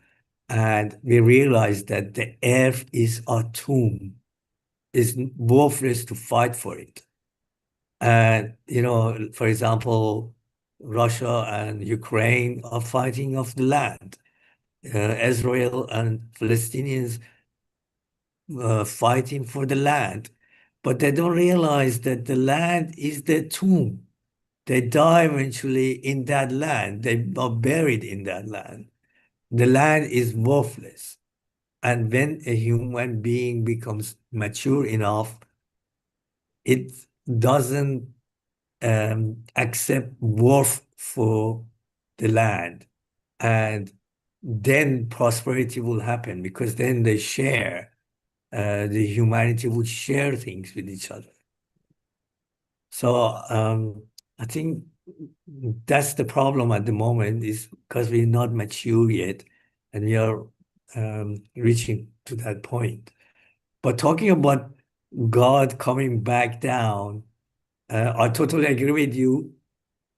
and we realize that the earth is our tomb. It's worthless to fight for it. And, for example, Russia and Ukraine are fighting of the land. Israel and Palestinians fighting for the land. But they don't realize that the land is their tomb. They die eventually in that land. They are buried in that land. The land is worthless. And when a human being becomes mature enough, it doesn't accept worth for the land. And then prosperity will happen, because then they share. The humanity would share things with each other. So I think that's the problem at the moment, is because we're not mature yet, and we are reaching to that point. But talking about God coming back down, I totally agree with you,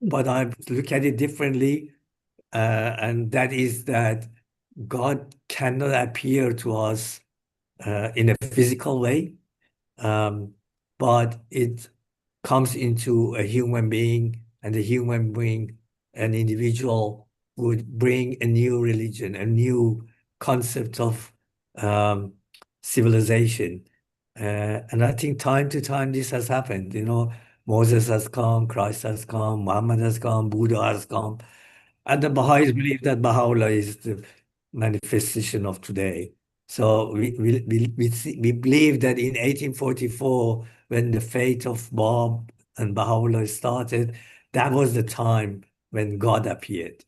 but I look at it differently, and that is that God cannot appear to us in a physical way, but it comes into a human being, and the human being, an individual, would bring a new religion, a new concept of civilization. And I think time to time this has happened. Moses has come, Christ has come, Muhammad has come, Buddha has come. And the Baha'is believe that Baha'u'llah is the manifestation of today. So we believe that in 1844, when the fate of Bob and Baha'u'llah started, that was the time when God appeared.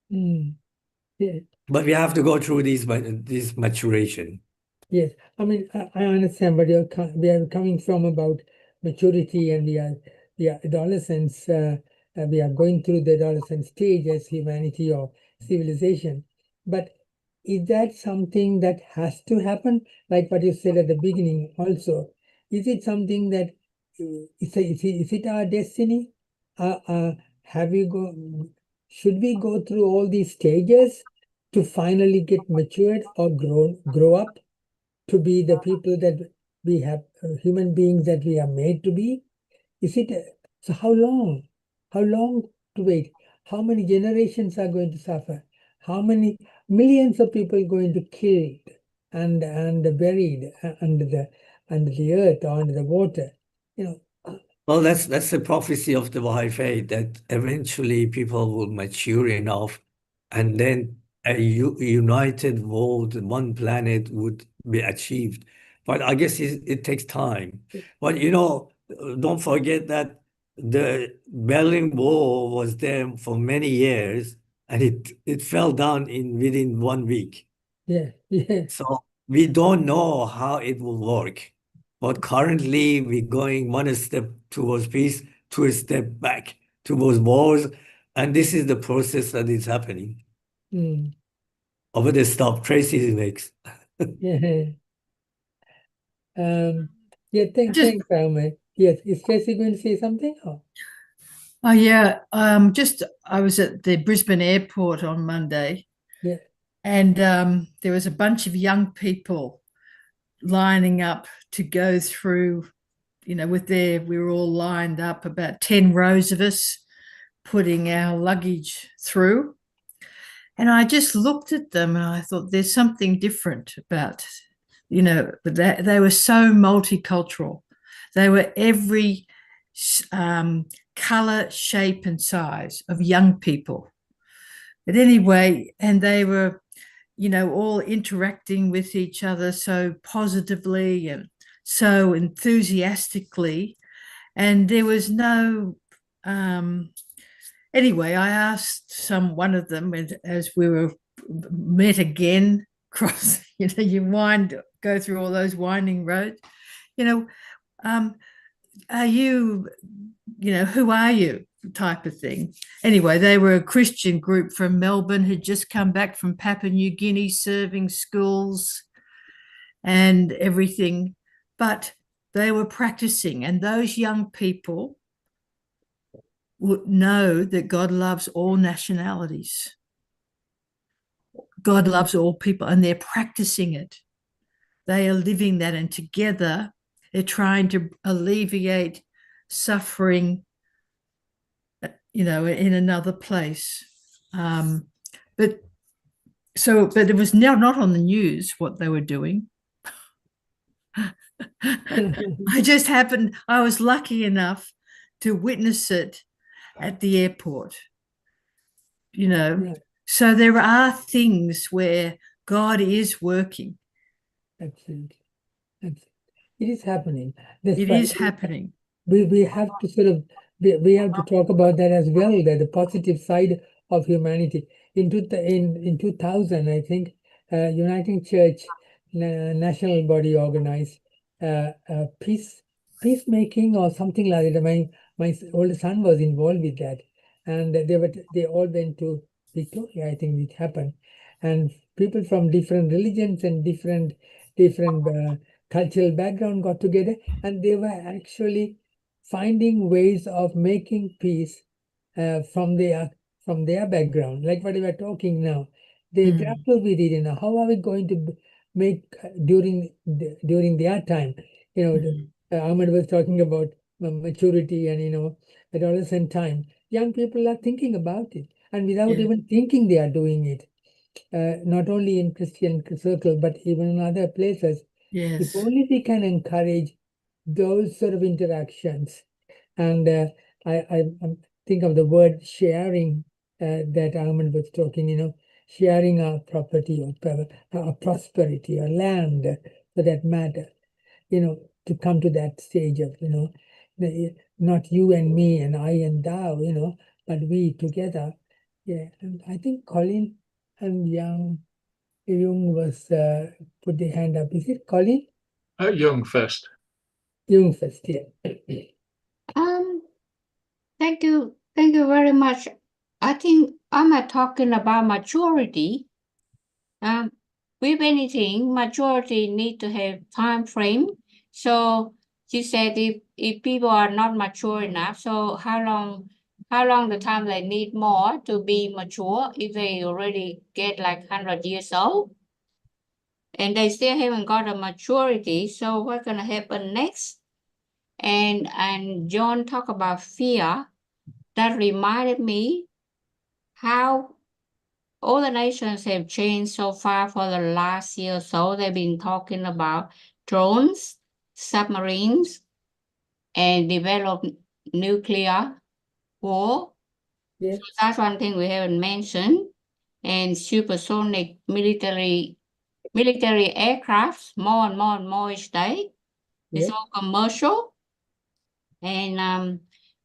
Yeah. But we have to go through this maturation. Yes, I mean, I understand, but we are coming from about maturity, and we are adolescents. We are going through the adolescent stage as humanity or civilization. But is that something that has to happen? Like what you said at the beginning also, is it something that is it our destiny? Should we go through all these stages to finally get matured or grow up to be the people that we have, human beings that we are made to be? Is it so? How long? How long to wait? How many generations are going to suffer? How many millions of people going to killed and buried under the earth or under the water? Well, that's the prophecy of the Baha'i faith, that eventually people will mature enough, and then a united world, one planet would be achieved. But I guess it takes time. But don't forget that the Berlin Wall was there for many years, and it fell down within 1 week. Yeah, yeah. So we don't know how it will work. But currently, we're going one step towards peace, two step back towards wars, and this is the process that is happening. Mm. Over the stop Tracy makes. Yeah. Yeah, thanks, Just- Ahmed. Yes, is Tracy going to say something? Oh, Oh yeah, I was at the Brisbane airport on Monday, yeah. and there was a bunch of young people lining up to go through, we were all lined up, about 10 rows of us, putting our luggage through. And I just looked at them and I thought there's something different about, they were so multicultural. They were every color, shape, and size of young people. But anyway, and they were, all interacting with each other so positively and so enthusiastically. And there was no, anyway, I asked one of them, and as we were met again, cross, go through all those winding roads, are you, who are you, type of thing. Anyway, they were a Christian group from Melbourne who'd just come back from Papua New Guinea, serving schools and everything, but they were practicing, and those young people would know that God loves all nationalities. God loves all people, and they're practicing it. They are living that, and together they're trying to alleviate suffering, in another place. But it was now not on the news what they were doing. I was lucky enough to witness it at the airport, Yeah. So there are things where God is working. Absolutely. It is happening. That's It why is happening. we have to sort of we have to talk about that as well, that the positive side of humanity. In 2000, I think, Uniting Church national body organized peacemaking or something like that. My older son was involved with that, and they all went to Victoria. I think it happened, and people from different religions and different cultural background got together, and they were actually finding ways of making peace from their background, like what we are talking now. They grapple with it. How are we going to make during their time? Ahmed was talking about maturity and adolescent time. Young people are thinking about it, and without even thinking, they are doing it. Not only in Christian circle, but even in other places. Yes. If only we can encourage those sort of interactions. And I think of the word sharing that Ahmed was talking, sharing our property or our prosperity or land for that matter, to come to that stage of, not you and me and I and thou, but we together. Yeah, and I think Colin and Jung was put the hand up. Is it Colin? Young first. Jung first, yeah. Thank you very much. I think I'm talking about maturity. With anything, maturity need to have time frame. So you said if people are not mature enough, so how long the time they need more to be mature if they already get like 100 years old and they still haven't got a maturity? So what's gonna happen next? And John talked about fear. That reminded me how all the nations have changed so far for the last year or so. They've been talking about drones, submarines, and develop nuclear war. Yeah. So that's one thing we haven't mentioned. and supersonic military aircrafts, more and more each day. It's Yep. all commercial. And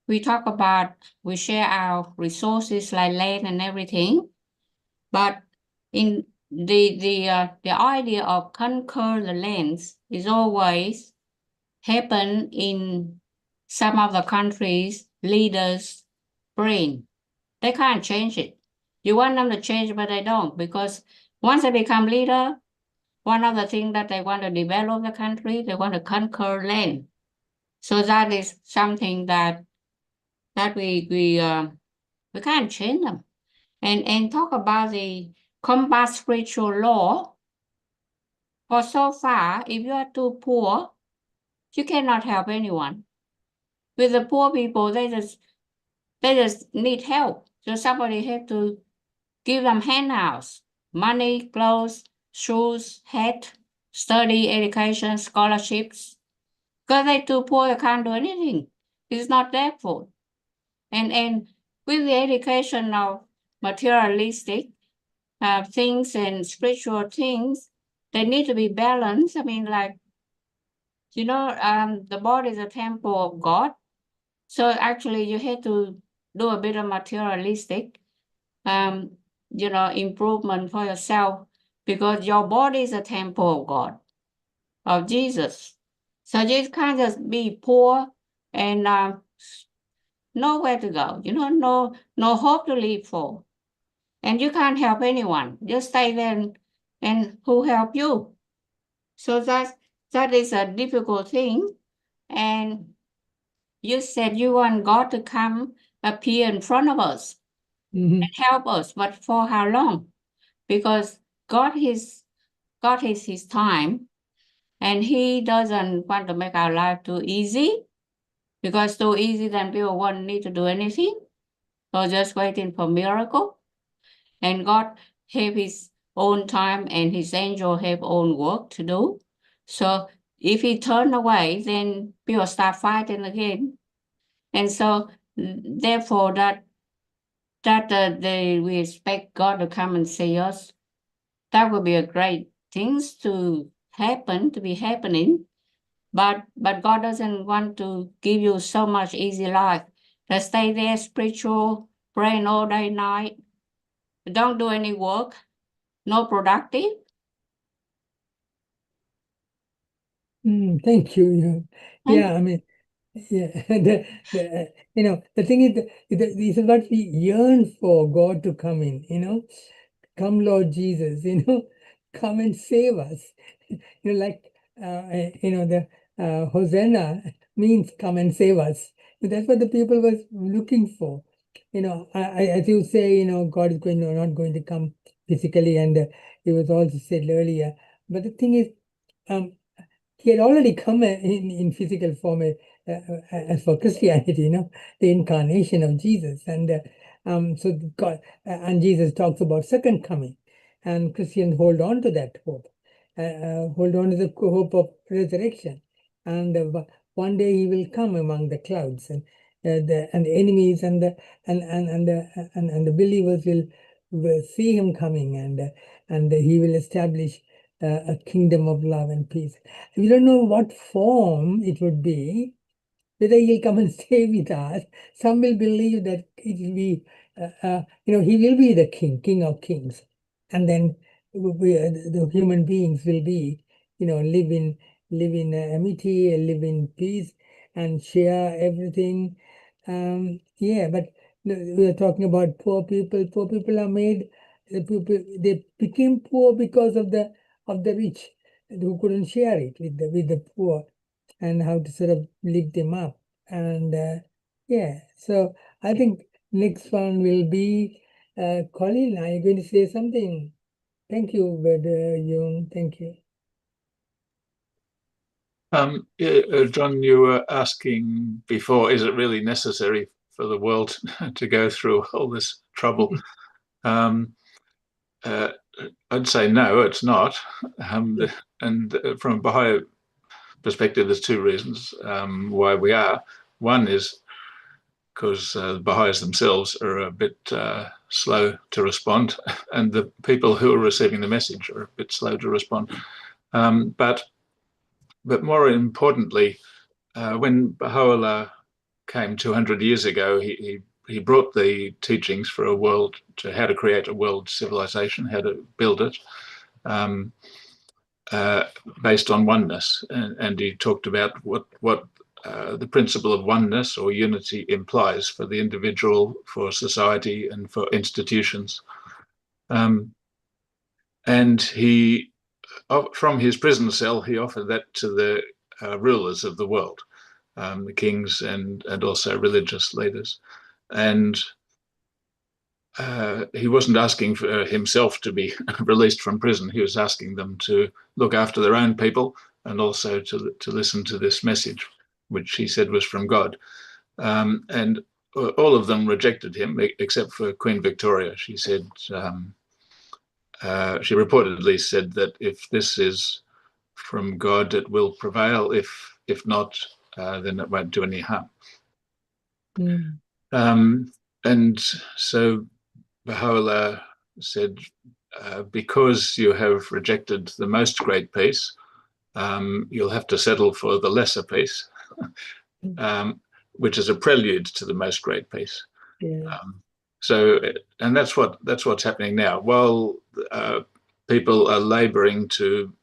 we talk about, we share our resources like land and everything. But in the idea of conquer the lands is always happen in some of the countries' leaders' brain. They can't change it. You want them to change, but they don't, because once they become leader, one of the things that they want to develop the country, they want to conquer land. So that is something that we can't change them. And talk about the combat spiritual law. For so far, if you are too poor, you cannot help anyone. With the poor people, they just need help. So somebody have to give them handouts, money, clothes, shoes, hat, study, education, scholarships. Because they're too poor, they can't do anything. It's not their fault. And with the education of materialistic things and spiritual things, they need to be balanced. I mean, like, the body is a temple of God. So actually you have to do a bit of materialistic, improvement for yourself, because your body is a temple of God, of Jesus. So you can't just be poor and nowhere to go, no hope to live for. And you can't help anyone. Just stay there and who help you? So that is a difficult thing. And you said you want God to come appear in front of us Mhm. and help us, but for how long? Because God is his time, and he doesn't want to make our life too easy, because too easy then people won't need to do anything, or just waiting for miracle. And God have his own time, and his angel have own work to do. So if he turn away, then people start fighting again. And so therefore we expect God to come and see us. That would be a great things to be happening. But God doesn't want to give you so much easy life. Just stay there spiritual, praying all day, night. Don't do any work, no productive. Thank you. Yeah, I mean, yeah, the thing is, this is what we yearn for, God to come in, come Lord Jesus, come and save us. Like, the Hosanna means come and save us. That's what the people was looking for. As you say, God is not going to come physically, and it was also said earlier. But the thing is, he had already come in physical form as for Christianity, the incarnation of Jesus. And so God, and Jesus talks about second coming, and Christians hold on to that hope, hold on to the hope of resurrection. And one day he will come among the clouds, and the enemies and the believers will see him coming, and he will establish a kingdom of love and peace. We don't know what form it would be, whether he'll come and stay with us. Some will believe that it will be, he will be the king of kings. And then the human beings will be, live in amity, live in peace, and share everything. But we are talking about poor people. Poor people are made, they became poor because of the rich who couldn't share it with the poor, and how to sort of lift them up. And so I think next one will be Colin. Are you going to say something? Thank you, Brother Jung. Thank you. John, you were asking before, is it really necessary for the world to go through all this trouble? I'd say no, it's not. And from a Baha'i perspective, there's two reasons why we are. One is because the Baha'is themselves are a bit slow to respond, and the people who are receiving the message are a bit slow to respond. But more importantly, when Baha'u'llah came 200 years ago, he brought the teachings for a world, to how to create a world civilization, how to build it, based on oneness, and he talked about what the principle of oneness or unity implies for the individual, for society, and for institutions. And he, from his prison cell, he offered that to the rulers of the world, the kings and also religious leaders. And he wasn't asking for himself to be released from prison. He was asking them to look after their own people and also to listen to this message, which he said was from God. And all of them rejected him, except for Queen Victoria. She said, she reportedly said that if this is from God, it will prevail. If not, then it won't do any harm. And so Baha'u'llah said, because you have rejected the most great peace, you'll have to settle for the lesser peace, which is a prelude to the most great peace. Yeah. And that's what's happening now. While people are laboring to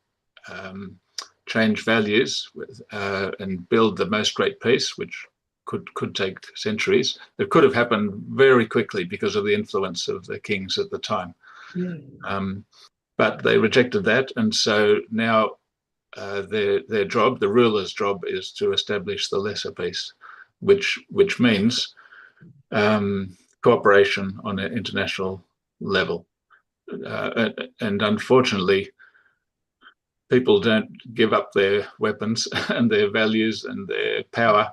change values and build the most great peace, which could take centuries. It could have happened very quickly because of the influence of the kings at the time. Yeah. But they rejected that, and so now their job, the ruler's job, is to establish the lesser peace, which means cooperation on an international level. And unfortunately, people don't give up their weapons and their values and their power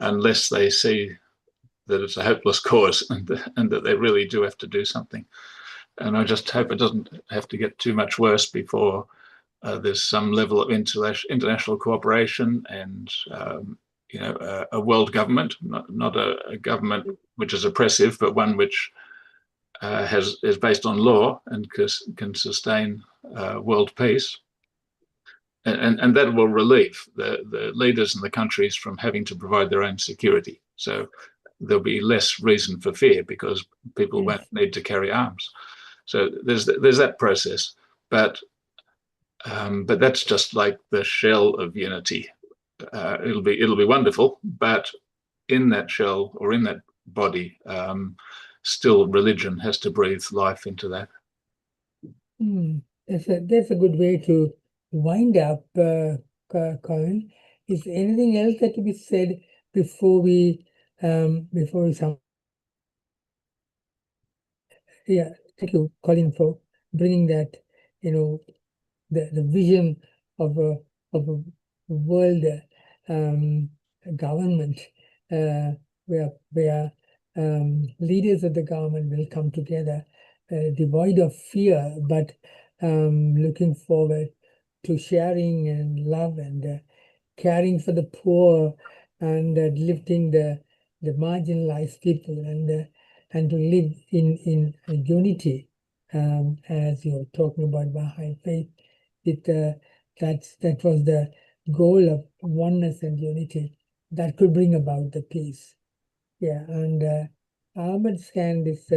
unless they see that it's a hopeless cause and that they really do have to do something. And I just hope it doesn't have to get too much worse before there's some level of international cooperation and a world government, not a government which is oppressive, but one which is based on law and can sustain world peace. And that will relieve the leaders in the countries from having to provide their own security. So there'll be less reason for fear because people won't need to carry arms. So there's that process, but that's just like the shell of unity. It'll be wonderful, but in that shell or in that body, still religion has to breathe life into that. That's a good way to wind up, Colin. Is there anything else that to be said before we sum? Yeah, thank you, Colin, for bringing that. The vision of a world government where leaders of the government will come together, devoid of fear, but looking forward to sharing and love and caring for the poor and lifting the marginalized people and to live in unity, as you're talking about Baha'i faith. That was the goal of oneness and unity that could bring about the peace. Yeah, and Ahmed's hand is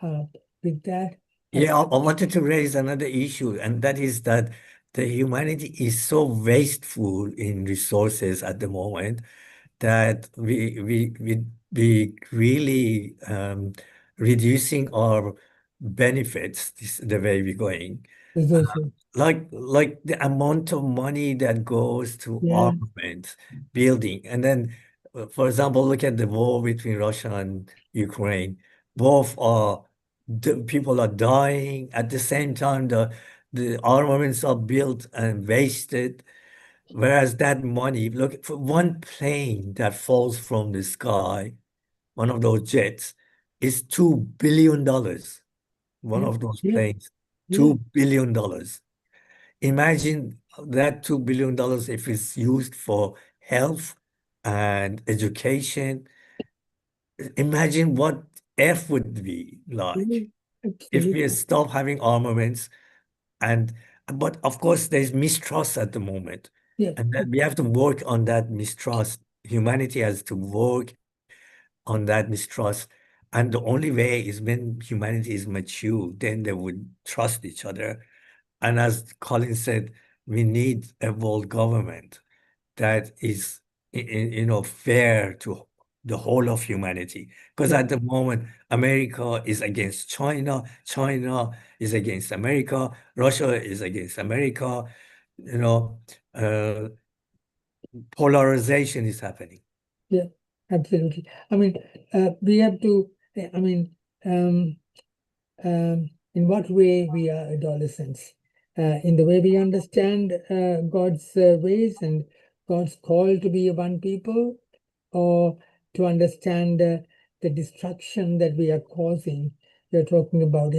up. With that, Yeah, I wanted to raise another issue, and that is that the humanity is so wasteful in resources at the moment that we really reducing our benefits the way we're going. resources. Like the amount of money that goes to Yeah. armament building, and then, for example, look at the war between Russia and Ukraine. Both are the people are dying at the same time. The armaments are built and wasted. Whereas that money, look, for one plane that falls from the sky, one of those jets, is $2 billion. One Yeah, of those yeah, planes, yeah. $2 billion. Imagine that $2 billion if it's used for health and education imagine what F would be like if we Absolutely. stop having armaments. But of course, there's mistrust at the moment, Yeah. and that we have to work on that mistrust. Humanity has to work on that mistrust, and the only way is when humanity is mature, then they would trust each other. And as Colin said, we need a world government that is, fair to the whole of humanity. Because Yeah. at the moment, America is against China, China is against America, Russia is against America. You know, uh, polarization is happening. Yeah, absolutely. I mean, we have to, I mean, in what way we are adolescents? In the way we understand God's ways and God's call to be one people, or to understand the destruction that we are causing. We're talking about,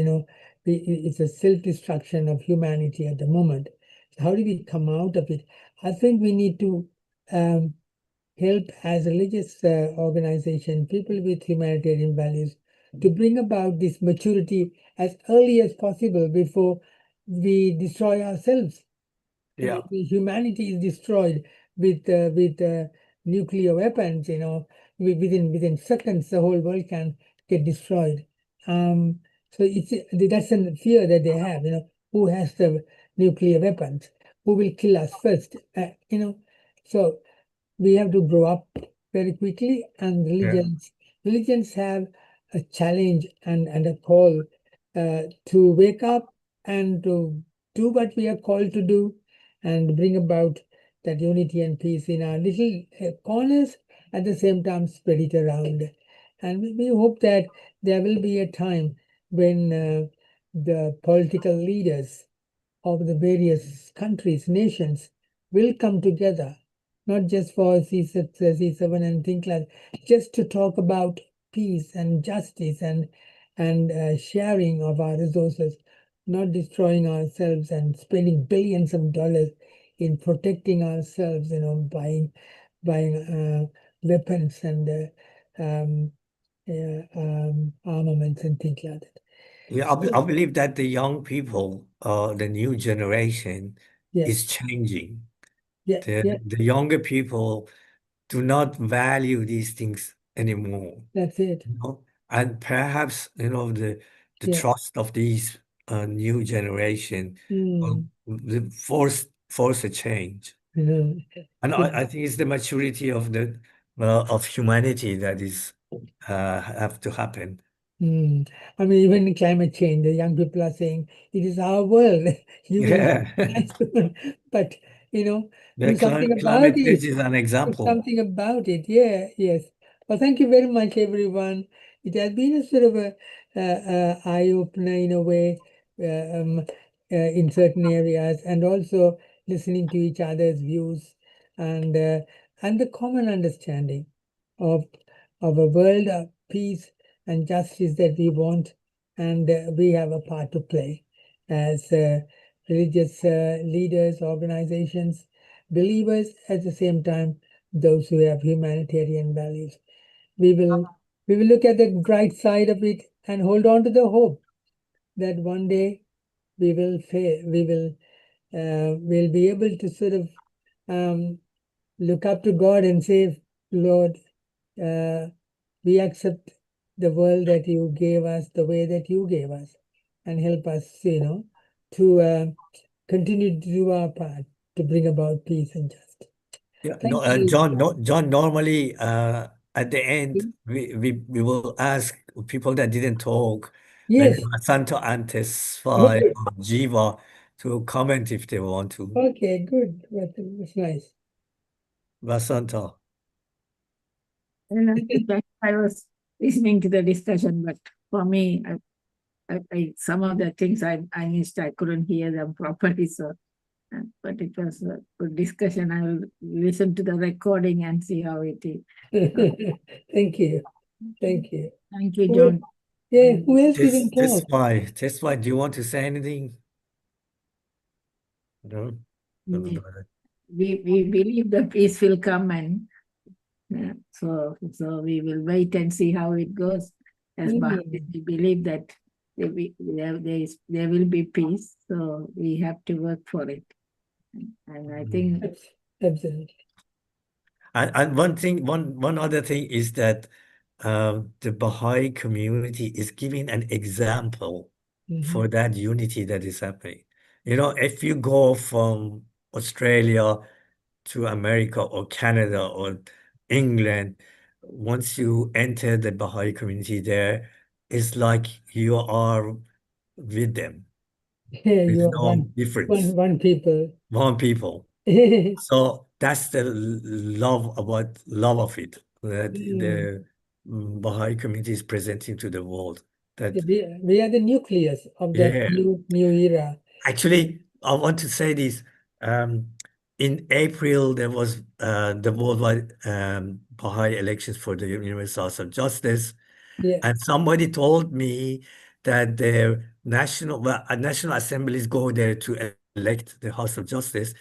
it's a self-destruction of humanity at the moment. So how do we come out of it? I think we need to help as a religious organization, people with humanitarian values, to bring about this maturity as early as possible before we destroy ourselves. Yeah. Humanity is destroyed with nuclear weapons. Within seconds, the whole world can get destroyed. So that's a fear that they have. Who has the nuclear weapons? Who will kill us first? So we have to grow up very quickly, and religions have a challenge and a call to wake up and to do what we are called to do and bring about that unity and peace in our little corners, at the same time spread it around. And we hope that there will be a time when the political leaders of the various countries, nations, will come together, not just for C6, C7 and things like that, just to talk about peace and justice and sharing of our resources, not destroying ourselves and spending billions of dollars in protecting ourselves, buying weapons and armaments and things like that. Yeah, I believe that the young people, the new generation, Yeah, is changing. yeah, yeah, The younger people do not value these things anymore. that's it. And perhaps, the Yeah. trust of these new generation will force a change. And It- I think it's the maturity of the of humanity that is have to happen. I mean, even in climate change, the young people are saying it is our world. You will Yeah. but The do something about climate it. change is an Do example. something about it. Yeah, yes. Well, thank you very much, everyone. It has been a sort of a eye opener in a way, in certain areas, and also listening to each other's views and the common understanding of a world of peace and justice that we want, and we have a part to play as religious leaders, organizations, believers, at the same time those who have humanitarian values. We will look at the bright side of it and hold on to the hope that one day we'll be able to sort of look up to God and say, Lord, we accept the world that you gave us, the way that you gave us, and help us, to continue to do our part to bring about peace and justice. Yeah, no, Thank you. John, normally at the end we will ask people that didn't talk, maybe Yes. Santo and Tesfai Okay. or Jiva, to comment if they want to. Okay, good. That's nice. Vasanta. And I think that I was listening to the discussion, but for me, some of the things I missed, I couldn't hear them properly. So, but it was a good discussion. I will listen to the recording and see how it is. Thank you. Thank you. Thank you, Who John. else- Yeah, who else didn't talk? Tesfai, do you want to say anything? No? We believe the peace will come, and So we will wait and see how it goes. As Baha'is, we believe that there will be peace. So we have to work for it. And I think Absolutely. And one other thing is that the Baha'i community is giving an example for that unity that is happening. You know, if you go from Australia to America or Canada or England, once you enter the Baha'i community there, it's like you are with them. Yeah, There's you are no difference. one people. One people. So that's the love of it that the Baha'i community is presenting to the world. That We are the nucleus of that Yeah. new era. Actually, I want to say this. In April, there was the worldwide Baha'i elections for the Universal House of Justice, Yeah. and somebody told me that the national assemblies go there to elect the House of Justice,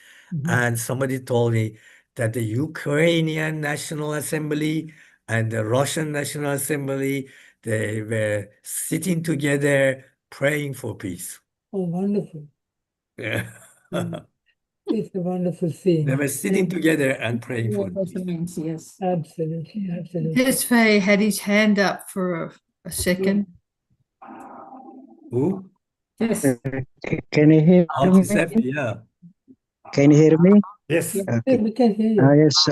and somebody told me that the Ukrainian National Assembly and the Russian National Assembly, they were sitting together praying for peace. Oh, wonderful. Yeah. It's a wonderful scene. They were sitting together and praying for peace. Yes. Absolutely, absolutely. Tesfaye had his hand up for a second. Who? Yes. Can you hear Oh, me? Giuseppe, yeah. Can you hear me? Yes. Yeah. Yeah, we can hear you. Yes.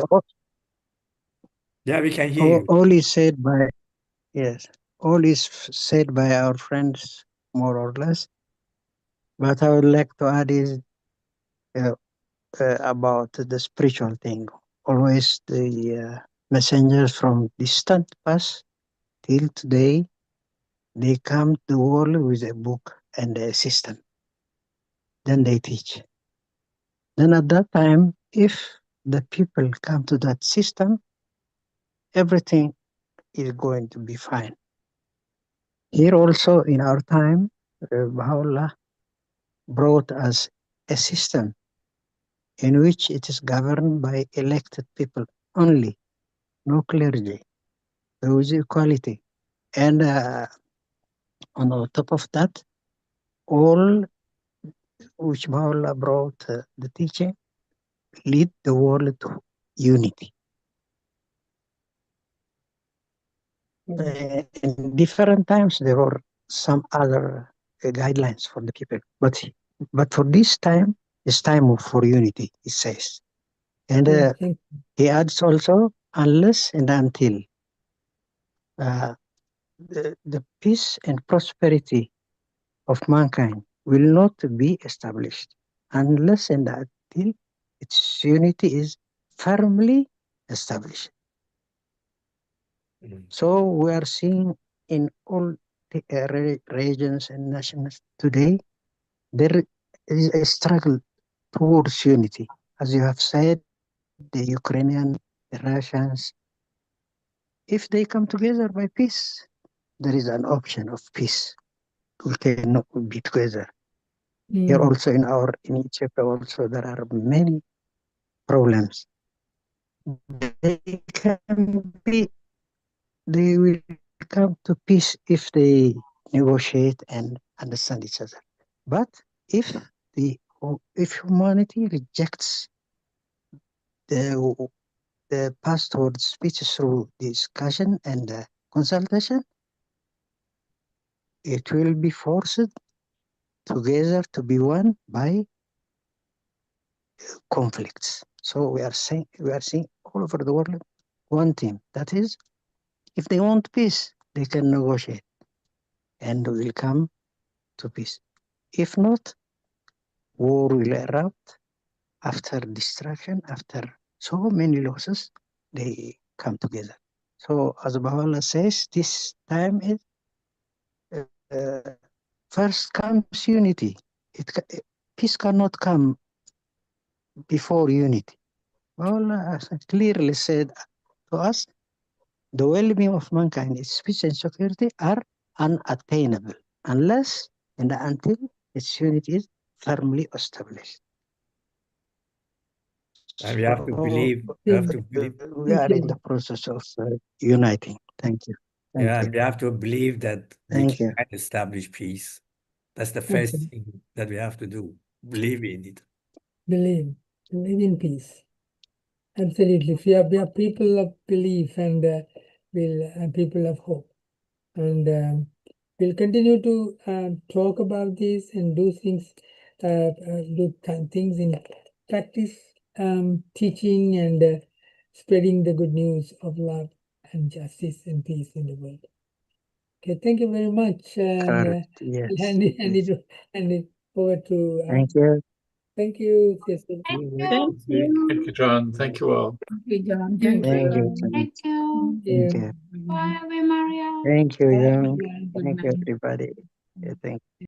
Yeah, we can hear you. All is said by all is said by our friends, more or less. But I would like to add is about the spiritual thing. Always the messengers from distant past till today, they come to the world with a book and a system. Then they teach. Then at that time, if the people come to that system, everything is going to be fine. Here also in our time, Baha'u'llah brought us a system in which it is governed by elected people only, no clergy. There is equality. And on the top of that, all which Baha'u'llah brought the teaching lead the world to unity. In different times, there were some other guidelines for the people, but for this time, it's time for unity, it says. And he adds also, unless and until the peace and prosperity of mankind will not be established, unless and until its unity is firmly established. So we are seeing in all the regions and nations today, there is a struggle towards unity. As you have said, the Ukrainian, the Russians, if they come together by peace, there is an option of peace. We cannot be together. Here also in Ethiopia also there are many problems. They will come to peace if they negotiate and understand each other. But if humanity rejects the path towards peace through discussion and consultation, it will be forced together to be one by conflicts. So we are seeing all over the world one thing. That is, if they want peace, they can negotiate and will come to peace. If not, war will erupt. After destruction, after so many losses, they come together. So as Baha'u'llah says, this time is first comes unity. Peace cannot come before unity. Baha'u'llah clearly said to us, the well-being of mankind, its peace and security are unattainable unless and until its unity is firmly established. And we have to believe. We have to believe. We are in the process of uniting. Thank you. Thank Yeah, you. and we have to believe that we Thank you. can establish peace. That's the first Okay. thing that we have to do. Believe in it. Believe in peace. Absolutely. We are people of belief and people of hope. And we'll continue to talk about this and do things in practice, teaching and spreading the good news of love and justice and peace in the world. Okay, thank you very much. And Correct. Yes. hand it over to. Thank you. Thank you, Cecil. Thank Thank you. you. Thank you, John. Thank you all. Thank you, John. Thank Thank Thank you. you. Thank you. Thank you. Bye, Ave Maria. Thank you, Bye. Young. Good Thank you, night. everybody. Thank